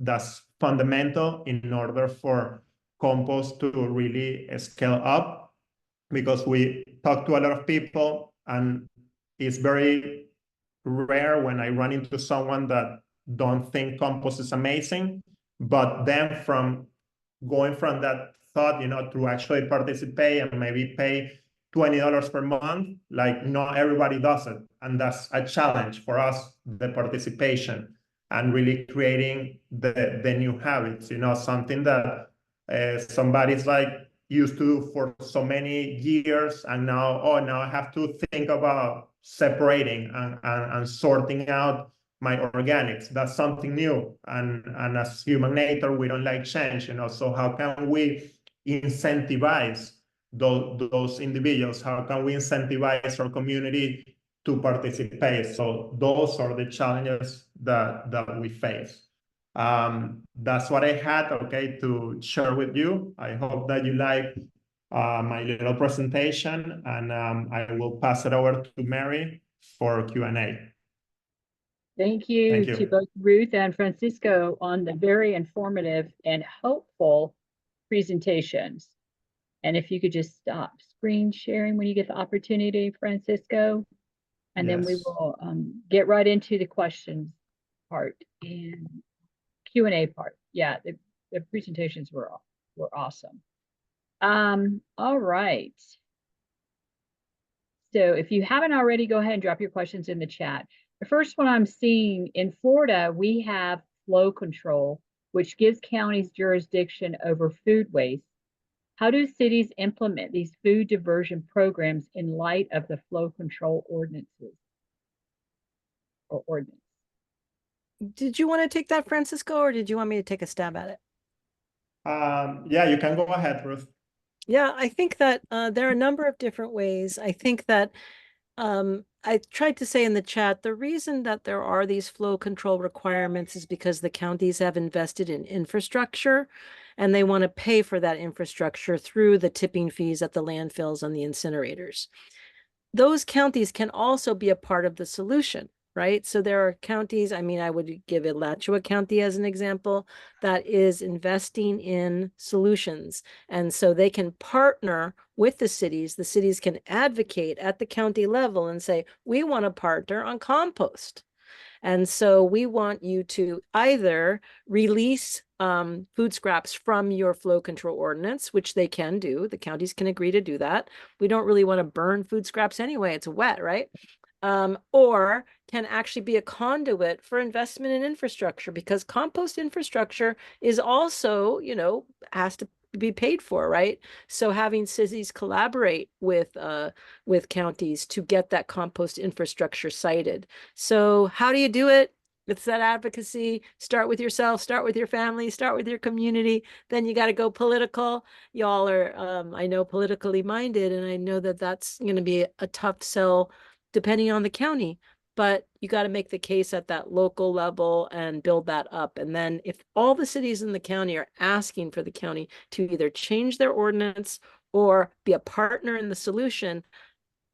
that's fundamental in order for compost to really scale up, because we talk to a lot of people, and it's very rare when I run into someone that don't think compost is amazing. But then from going from that thought, to actually participate and maybe pay $20 per month, like not everybody does it. And that's a challenge for us, the participation and really creating the new habits, something that somebody's like used to do for so many years. And now I have to think about separating and sorting out my organics. That's something new. And as human nature, we don't like change, so how can we incentivize those individuals? How can we incentivize our community to participate? So those are the challenges that we face. That's what I had, to share with you. I hope that you like my little presentation, and I will pass it over to Mary for Q&A. Thank you to both Ruth and Francisco on the very informative and helpful presentations. And if you could just stop screen sharing when you get the opportunity, Francisco, and then we will get right into the questions part and Q&A part. Yeah, the presentations were awesome. All right. So if you haven't already, go ahead and drop your questions in the chat. The first one I'm seeing, in Florida, we have flow control, which gives counties jurisdiction over food waste. How do cities implement these food diversion programs in light of the flow control ordinances or ordinance? Did you want to take that, Francisco, or did you want me to take a stab at it? Yeah, you can go ahead, Ruth. Yeah, I think that there are a number of different ways. I think that I tried to say in the chat, the reason that there are these flow control requirements is because the counties have invested in infrastructure and they want to pay for that infrastructure through the tipping fees at the landfills and the incinerators. Those counties can also be a part of the solution, right? So there are counties, I mean, I would give Alachua County as an example, that is investing in solutions. And so they can partner with the cities. The cities can advocate at the county level and say, we want to partner on compost. And so we want you to either release food scraps from your flow control ordinance, which they can do. The counties can agree to do that. We don't really want to burn food scraps anyway. It's wet, right? Or can actually be a conduit for investment in infrastructure, because compost infrastructure is also, has to be paid for, right? So having cities collaborate with counties to get that compost infrastructure sited. So how do you do it? It's that advocacy. Start with yourself, start with your family, start with your community. Then you got to go political. Y'all are, I know, politically minded, and I know that that's going to be a tough sell depending on the county, but you got to make the case at that local level and build that up. And then if all the cities in the county are asking for the county to either change their ordinance or be a partner in the solution,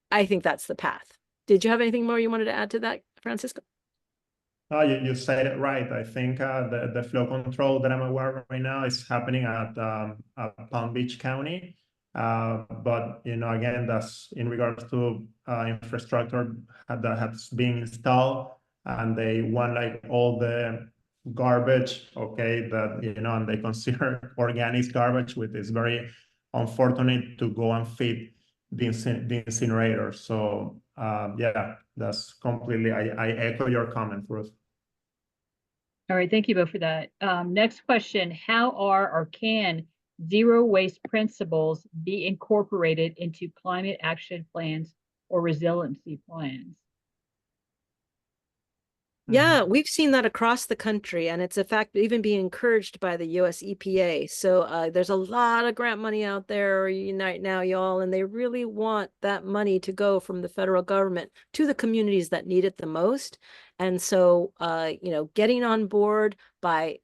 I think that's the path. Did you have anything more you wanted to add to that, Francisco? Oh, you said it right. I think the flow control that I'm aware of right now is happening at Palm Beach County. But again, that's in regards to infrastructure that has been installed, and they want like all the garbage, that and they consider organic garbage, which is very unfortunate, to go and feed the incinerator. So yeah, that's completely, I echo your comment, Ruth. All right, thank you both for that. Next question, how are or can zero waste principles be incorporated into climate action plans or resiliency plans? Yeah, we've seen that across the country, and it's a fact even being encouraged by the US EPA. So there's a lot of grant money out there right now, y'all, and they really want that money to go from the federal government to the communities that need it the most. And so, getting on board by,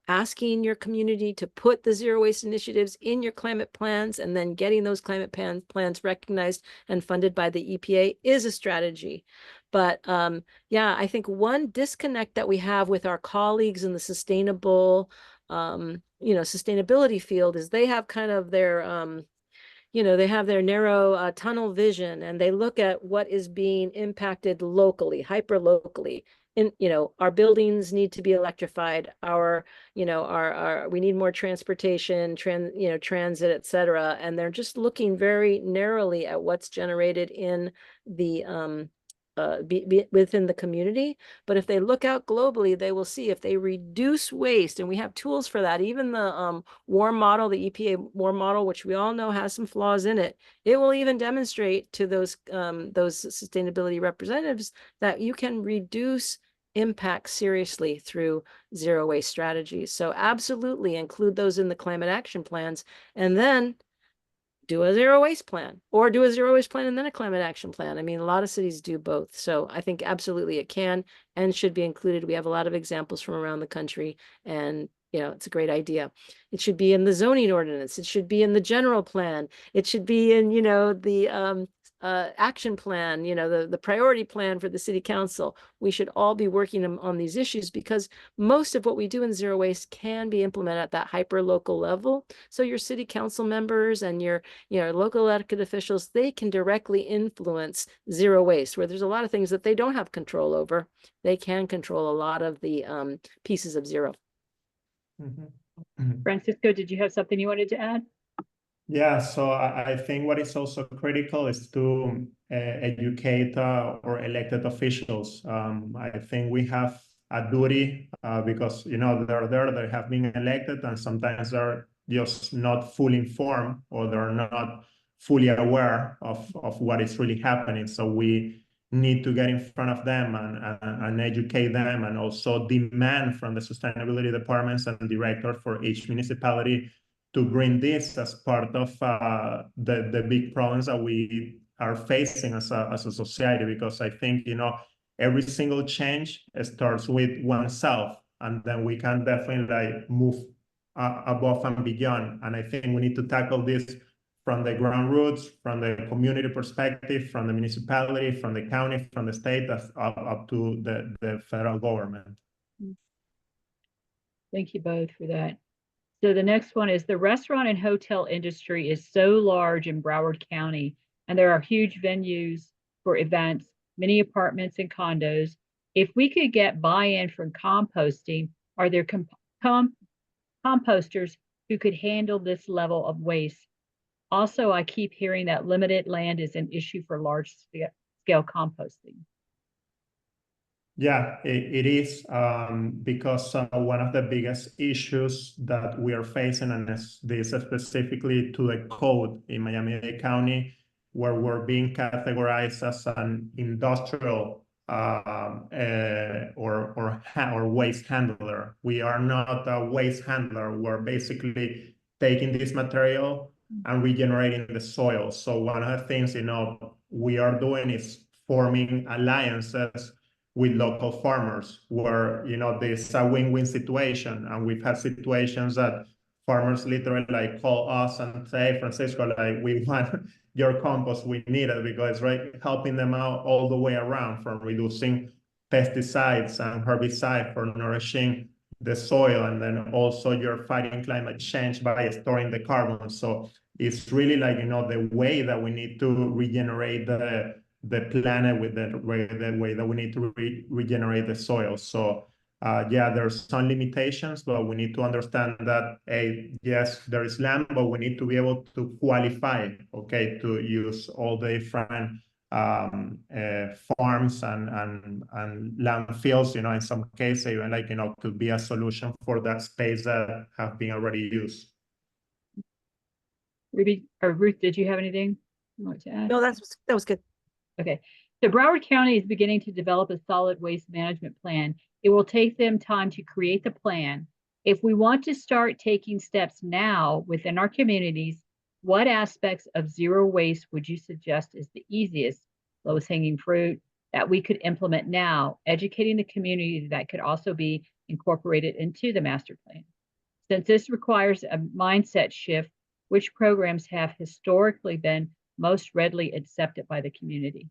asking your community to put the zero waste initiatives in your climate plans, and then getting those climate plans recognized and funded by the EPA is a strategy. But yeah, I think one disconnect that we have with our colleagues in the sustainable, sustainability field is they have kind of their, they have their narrow tunnel vision, and they look at what is being impacted locally, hyper locally. our buildings need to be electrified, we need more transportation, transit, et cetera. And they're just looking very narrowly at what's generated in the within the community. But if they look out globally, they will see if they reduce waste, and we have tools for that. Even the WARM model, the EPA WARM model, which we all know has some flaws in it, it will even demonstrate to those sustainability representatives that you can reduce impact seriously through zero waste strategies. So absolutely include those in the climate action plans, and then do a zero waste plan, or do a zero waste plan and then a climate action plan. I mean, a lot of cities do both. So I think absolutely it can and should be included. We have a lot of examples from around the country, and it's a great idea. It should be in the zoning ordinance. It should be in the general plan. It should be in, the action plan, the priority plan for the city council. We should all be working on these issues, because most of what we do in zero waste can be implemented at that hyper local level. So your city council members and your local elected officials, they can directly influence zero waste, where there's a lot of things that they don't have control over. They can control a lot of the pieces of zero. Francisco, did you have something you wanted to add? Yeah, so I think what is also critical is to educate our elected officials. I think we have a duty because they have been elected, and sometimes they're just not fully informed, or they're not fully aware of what is really happening. So we need to get in front of them and educate them, and also demand from the sustainability departments and director for each municipality to bring this as part of the big problems that we are facing as a society. Because I think, every single change starts with oneself, and then we can definitely move above and beyond. And I think we need to tackle this from the ground roots, from the community perspective, from the municipality, from the county, from the state, up to the federal government. Thank you both for that. So the next one is, the restaurant and hotel industry is so large in Broward County, and there are huge venues for events, many apartments and condos. If we could get buy-in from composting, are there composters who could handle this level of waste? Also, I keep hearing that limited land is an issue for large scale composting. Yeah, it is, because one of the biggest issues that we are facing, and this is specifically to the code in Miami-Dade County, where we're being categorized as an industrial or waste handler. We are not a waste handler. We're basically taking this material and regenerating the soil. So one of the things we are doing is forming alliances with local farmers, where there's a win-win situation. And we've had situations that farmers literally call us and say, Francisco, we want your compost, we need it, because helping them out all the way around, from reducing pesticides and herbicides for nourishing the soil, and then also you're fighting climate change by storing the carbon. So it's really the way that we need to regenerate the planet, with the way that we need to regenerate the soil. So yeah, there's some limitations, but we need to understand that, yes, there is land, but we need to be able to qualify, to use all the different farms and landfills, in some cases, even could be a solution for that space that have been already used. Ruby or Ruth, did you have anything you want to add? No, that was good. Okay, so Broward County is beginning to develop a solid waste management plan. It will take them time to create the plan. If we want to start taking steps now within our communities, what aspects of zero waste would you suggest is the easiest, lowest hanging fruit that we could implement now, educating the community that could also be incorporated into the master plan? Since this requires a mindset shift, which programs have historically been most readily accepted by the community?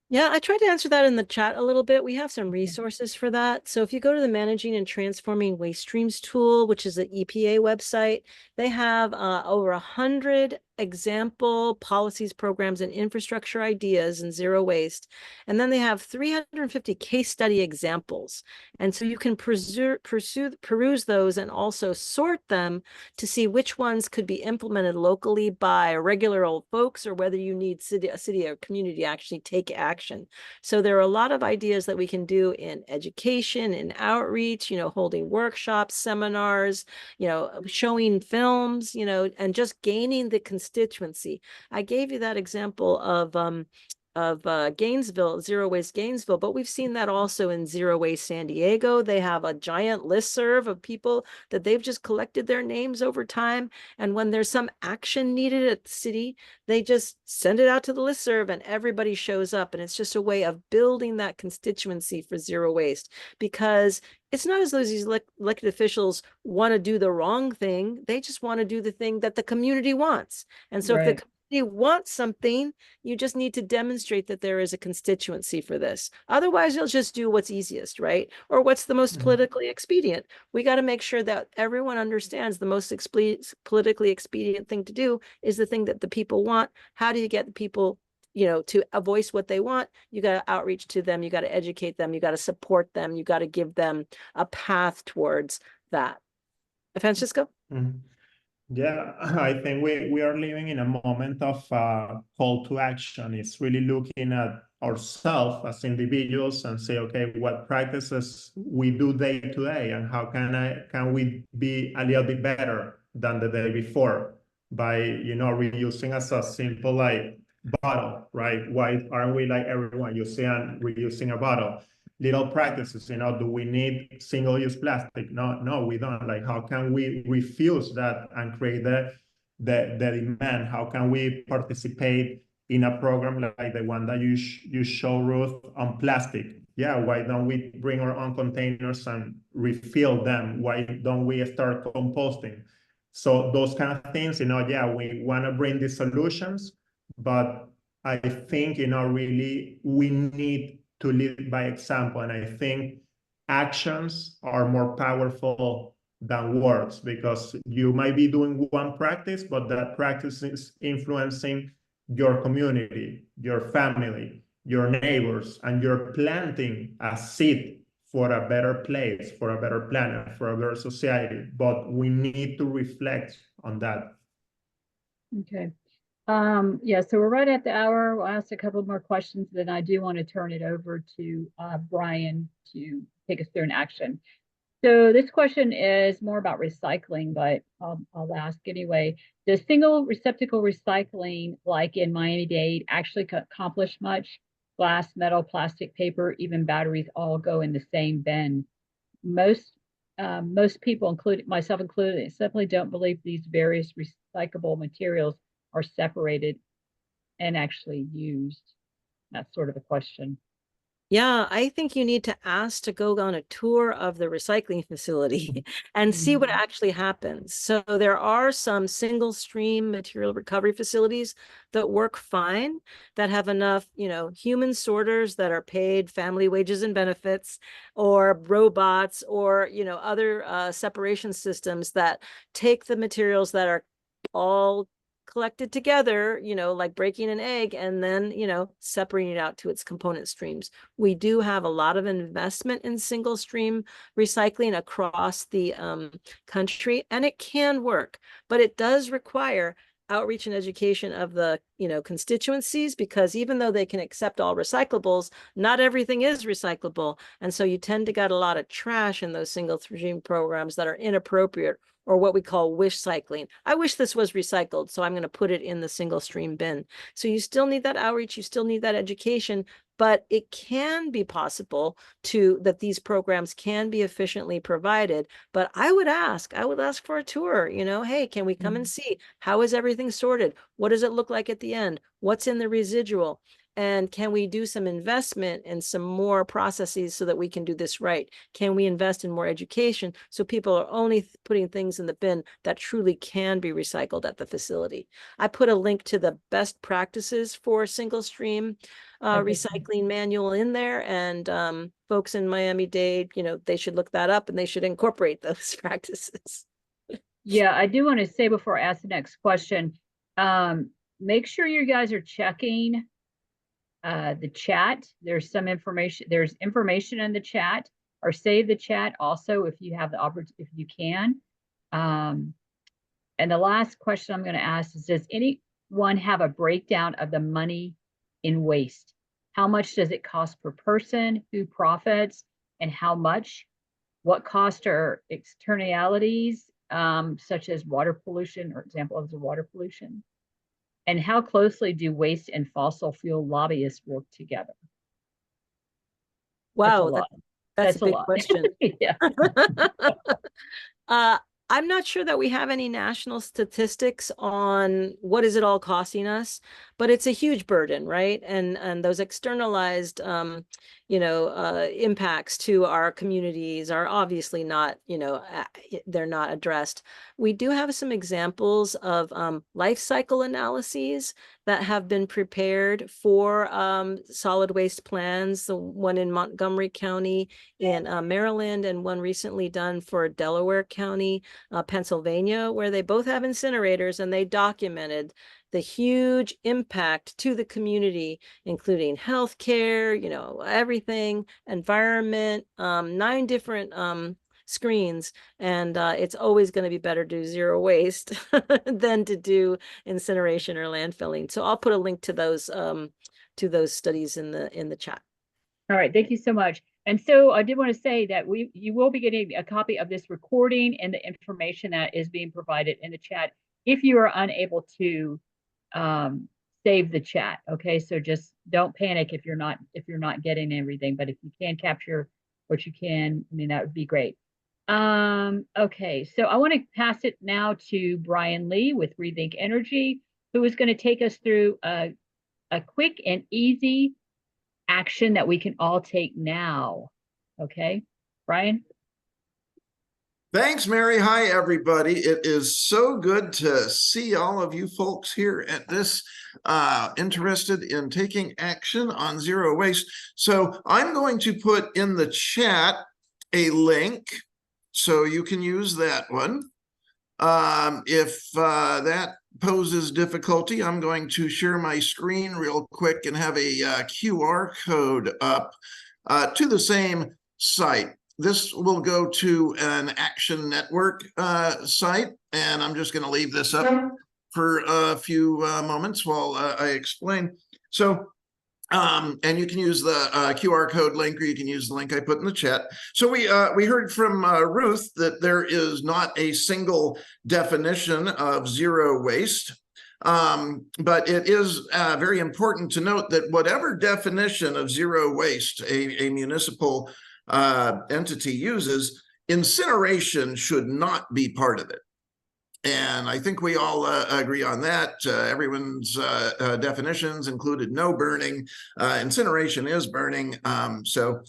Yeah, I tried to answer that in the chat a little bit. We have some resources for that. So if you go to the Managing and Transforming Waste Streams tool, which is the EPA website, they have over 100 example policies, programs, and infrastructure ideas in zero waste. And then they have 350 case study examples. And so you can peruse those and also sort them to see which ones could be implemented locally by regular old folks, or whether you need a city or community to actually take action. So there are a lot of ideas that we can do in education, in outreach, holding workshops, seminars, showing films, and just gaining the constituency. I gave you that example of Gainesville, Zero Waste Gainesville, but we've seen that also in Zero Waste San Diego. They have a giant listserv of people that they've just collected their names over time. And when there's some action needed at the city, they just send it out to the listserv and everybody shows up. And it's just a way of building that constituency for zero waste, because it's not as though these elected officials want to do the wrong thing. They just want to do the thing that the community wants. And so if the community wants something, you just need to demonstrate that there is a constituency for this. Otherwise, you'll just do what's easiest, right? Or what's the most politically expedient. We got to make sure that everyone understands the most politically expedient thing to do is the thing that the people want. How do you get the people to voice what they want? You got to outreach to them. You got to educate them. You got to support them. You got to give them a path towards that. Francisco? Yeah, I think we are living in a moment of call to action. It's really looking at ourselves as individuals and say, okay, what practices we do day to day, and how can we be a little bit better than the day before by reusing as a simple bottle, right? Why aren't we like everyone using and reusing a bottle? Little practices, do we need single-use plastic? No, we don't. Like, how can we refuse that and create the demand? How can we participate in a program like the one that you show, Ruth, on plastic? Yeah, why don't we bring our own containers and refill them? Why don't we start composting? So those kind of things, yeah, we want to bring these solutions, but I think, really we need to lead by example. And I think actions are more powerful than words, because you might be doing one practice, but that practice is influencing your community, your family, your neighbors, and you're planting a seed for a better place, for a better planet, for a better society. But we need to reflect on that. Okay. Yeah, so we're right at the hour. We'll ask a couple more questions, then I do want to turn it over to Brian to take us through an action. So this question is more about recycling, but I'll ask anyway. Does single receptacle recycling, like in Miami-Dade, actually accomplish much? Glass, metal, plastic, paper, even batteries all go in the same bin. Most people, including myself included, simply don't believe these various recyclable materials are separated and actually used. That's sort of a question. Yeah, I think you need to ask to go on a tour of the recycling facility and see what actually happens. So there are some single stream material recovery facilities that work fine, that have enough, human sorters that are paid family wages and benefits, or robots, or, other separation systems that take the materials that are all collected together, like breaking an egg, and then, separating it out to its component streams. We do have a lot of investment in single stream recycling across the country, and it can work, but it does require outreach and education of the constituencies, because even though they can accept all recyclables, not everything is recyclable. And so you tend to get a lot of trash in those single stream programs that are inappropriate, or what we call wish cycling. I wish this was recycled, so I'm going to put it in the single stream bin. So you still need that outreach, you still need that education, but it can be possible that these programs can be efficiently provided. But I would ask for a tour, hey, can we come and see? How is everything sorted? What does it look like at the end? What's in the residual? And can we do some investment in some more processes so that we can do this right? Can we invest in more education so people are only putting things in the bin that truly can be recycled at the facility? I put a link to the best practices for single stream recycling manual in there, and folks in Miami-Dade, they should look that up and they should incorporate those practices. Yeah, I do want to say before I ask the next question, Make sure you guys are checking the chat. There's some information. There's information in the chat, or save the chat also if you have the opportunity, if you can. And the last question I'm going to ask is, does anyone have a breakdown of the money in waste? How much does it cost per person? Who profits and how much? What costs are externalities, such as water pollution, or examples of water pollution? And how closely do waste and fossil fuel lobbyists work together? Wow, that's a a big lot. question. Yeah. I'm not sure that we have any national statistics on what is it all costing us, but it's a huge burden, right? And those externalized, impacts to our communities are obviously not, they're not addressed. We do have some examples of life cycle analyses that have been prepared for solid waste plans. The one in Montgomery County in Maryland, and one recently done for Delaware County, Pennsylvania, where they both have incinerators, and they documented the huge impact to the community, including healthcare, everything, environment, 9 different screens. And it's always going to be better to do zero waste than to do incineration or landfilling. So I'll put a link to those studies in the chat. All right, thank you so much. And so I did want to say that you will be getting a copy of this recording and the information that is being provided in the chat if you are unable to save the chat. Okay, so just don't panic if you're not getting everything, but if you can capture what you can, I mean, that would be great. Okay, so I want to pass it now to Brian Lee with ReThink Energy, who is going to take us through a quick and easy action that we can all take now. Okay, Brian? Thanks, Mary. Hi, everybody. It is so good to see all of you folks here at this interested in taking action on zero waste. So I'm going to put in the chat a link so you can use that one. If that poses difficulty, I'm going to share my screen real quick and have a QR code up to the same site. This will go to an Action Network site, and I'm just going to leave this up for a few moments while I explain. So, and you can use the QR code link, or you can use the link I put in the chat. So we heard from Ruth that there is not a single definition of zero waste. But it is very important to note that whatever definition of zero waste a municipal entity uses, incineration should not be part of it. And I think we all agree on that. Everyone's definitions included no burning. Incineration is burning. So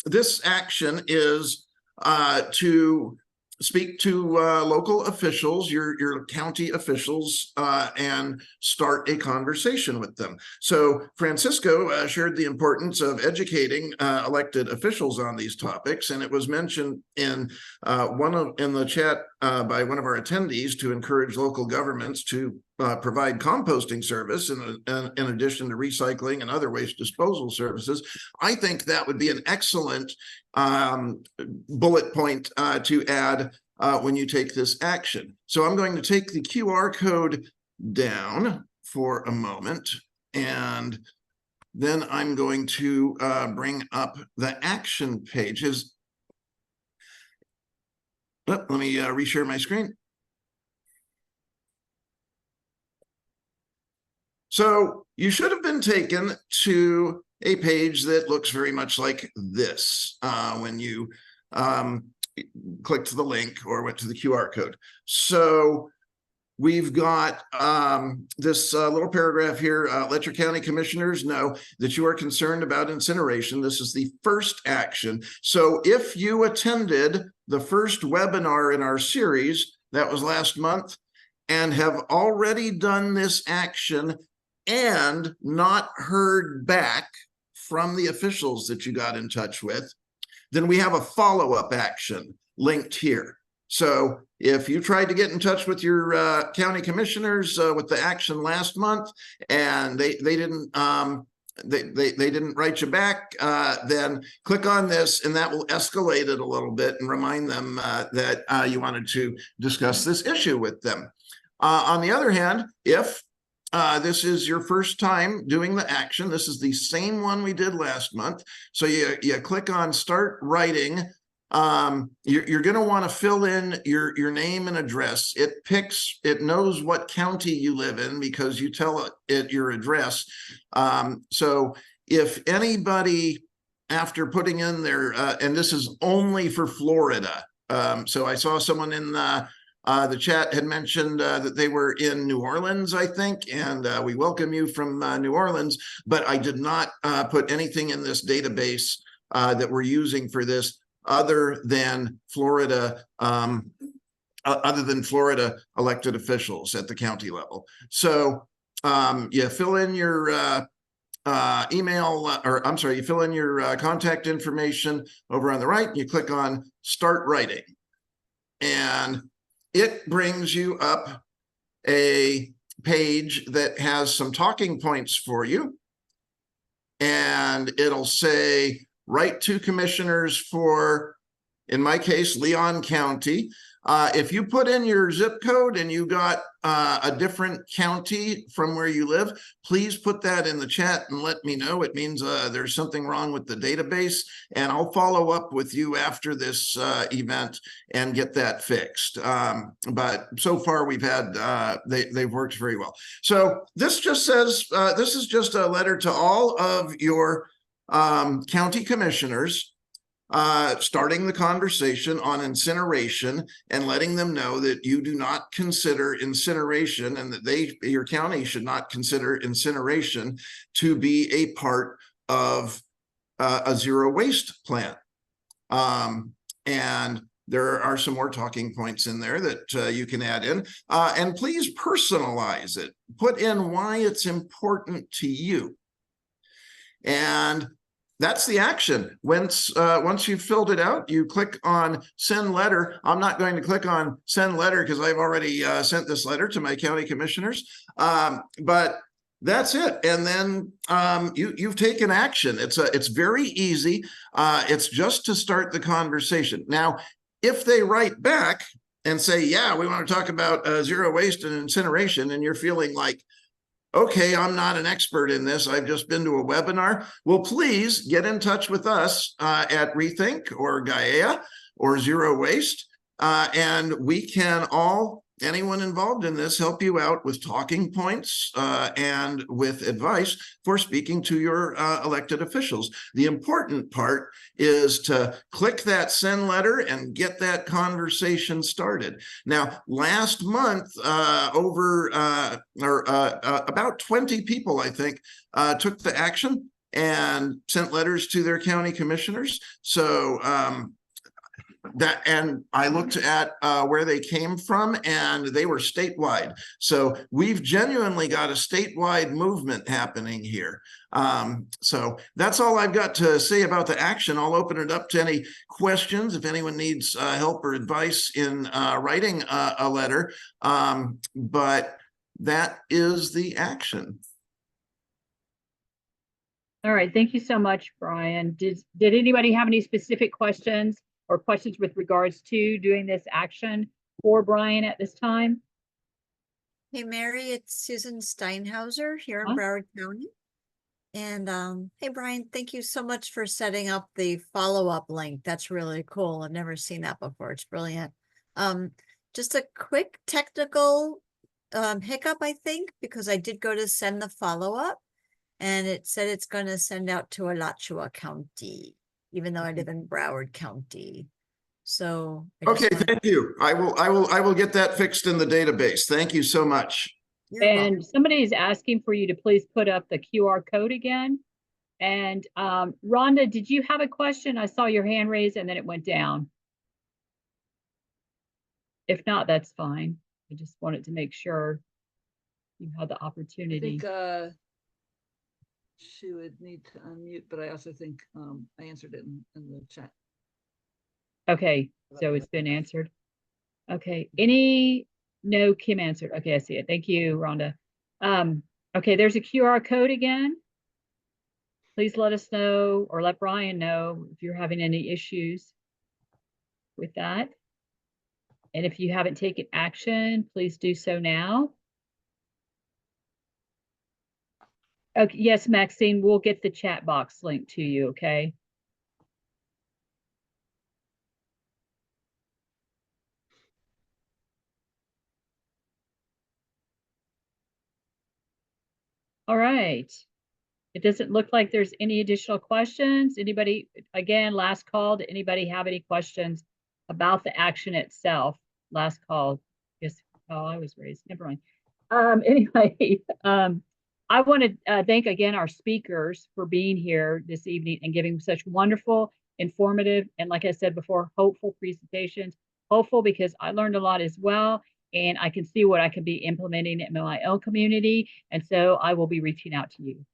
this action is to speak to local officials, your county officials, and start a conversation with them. So Francisco shared the importance of educating elected officials on these topics, and it was mentioned in the chat by one of our attendees to encourage local governments to provide composting service in addition to recycling and other waste disposal services. I think that would be an excellent bullet point to add when you take this action. So I'm going to take the QR code down for a moment, and then I'm going to bring up the action pages. Let me reshare my screen. So you should have been taken to a page that looks very much like this when you clicked the link or went to the QR code. So we've got this little paragraph here. Let your county commissioners know that you are concerned about incineration. This is the first action. So if you attended the first webinar in our series, that was last month, and have already done this action and not heard back from the officials that you got in touch with, then we have a follow-up action linked here. So if you tried to get in touch with your county commissioners with the action last month and they didn't they didn't write you back, then click on this and that will escalate it a little bit and remind them that you wanted to discuss this issue with them. On the other hand, if this is your first time doing the action, this is the same one we did last month. So you click on Start Writing. You're going to want to fill in your name and address. It knows what county you live in because you tell it your address. So if anybody, after putting in their, and this is only for Florida. So I saw someone in the chat had mentioned that they were in New Orleans, I think, and we welcome you from New Orleans, but I did not put anything in this database that we're using for this other than Florida elected officials at the county level. So you fill in your email, or I'm sorry, you fill in your contact information over on the right, and you click on Start Writing. And it brings you up a page that has some talking points for you. And it'll say, write to commissioners for, in my case, Leon County. If you put in your zip code and you got a different county from where you live, please put that in the chat and let me know. It means there's something wrong with the database, and I'll follow up with you after this event and get that fixed. But so far we've had, they've worked very well. So this just says, this is just a letter to all of your county commissioners, starting the conversation on incineration and letting them know that you do not consider incineration, and that your county should not consider incineration to be a part of a zero waste plan. And there are some more talking points in there that you can add in, and please personalize it. Put in why it's important to you. And that's the action. Once you've filled it out, you click on Send Letter. I'm not going to click on Send Letter because I've already sent this letter to my county commissioners. But that's it. And then you've taken action. It's very easy. It's just to start the conversation. Now, if they write back and say, yeah, we want to talk about zero waste and incineration, and you're feeling like, okay, I'm not an expert in this, I've just been to a webinar, well, please get in touch with us at ReThink or GAIA or Zero Waste, and we can all, anyone involved in this, help you out with talking points and with advice for speaking to your elected officials. The important part is to click that send letter and get that conversation started. Now, last month, about 20 people, I think, took the action and sent letters to their county commissioners. So and I looked at where they came from, and they were statewide. So we've genuinely got a statewide movement happening here. So that's all I've got to say about the action. I'll open it up to any questions if anyone needs help or advice in writing a letter. But that is the action. All right, thank you so much, Brian. Did anybody have any specific questions or questions with regards to doing this action for Brian at this time? Hey, Mary, it's Susan Steinhauser here in Broward County. And hey, Brian, thank you so much for setting up the follow-up link. That's really cool. I've never seen that before. It's brilliant. Just a quick technical hiccup, I think, because I did go to send the follow-up, and it said it's going to send out to Alachua County, even though I live in Broward County. So okay, thank you. I will get that fixed in the database. Thank you so much. And somebody is asking for you to please put up the QR code again. And Rhonda, did you have a question? I saw your hand raised and then it went down. If not, that's fine. I just wanted to make sure you had the opportunity. I think she would need to unmute, but I also think I answered it in the chat. Okay, so it's been answered. Okay, no, Kim answered. Okay, I see it. Thank you, Rhonda. Okay, there's a QR code again. Please let us know or let Brian know if you're having any issues with that. And if you haven't taken action, please do so now. Okay, yes, Maxine, we'll get the chat box link to you, okay? All right. It doesn't look like there's any additional questions. Anybody, again, last call, did anybody have any questions about the action itself? Last call. Yes, oh, I was raised, never mind. Anyway, I want to thank again our speakers for being here this evening and giving such wonderful, informative, and like I said before, hopeful presentations. Hopeful because I learned a lot as well, and I can see what I can be implementing in my own community. And so I will be reaching out to you,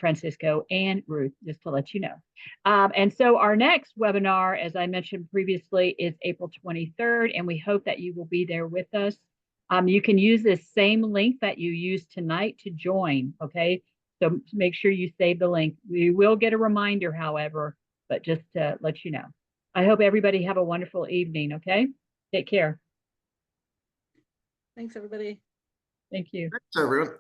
Francisco and Ruth, just to let you know. And so our next webinar, as I mentioned previously, is April 23rd, and we hope that you will be there with us. You can use this same link that you used tonight to join, okay? So make sure you save the link. We will get a reminder, however, but just to let you know. I hope everybody have a wonderful evening, okay? Take care. Thanks, everybody. Thank you. Thanks, everyone.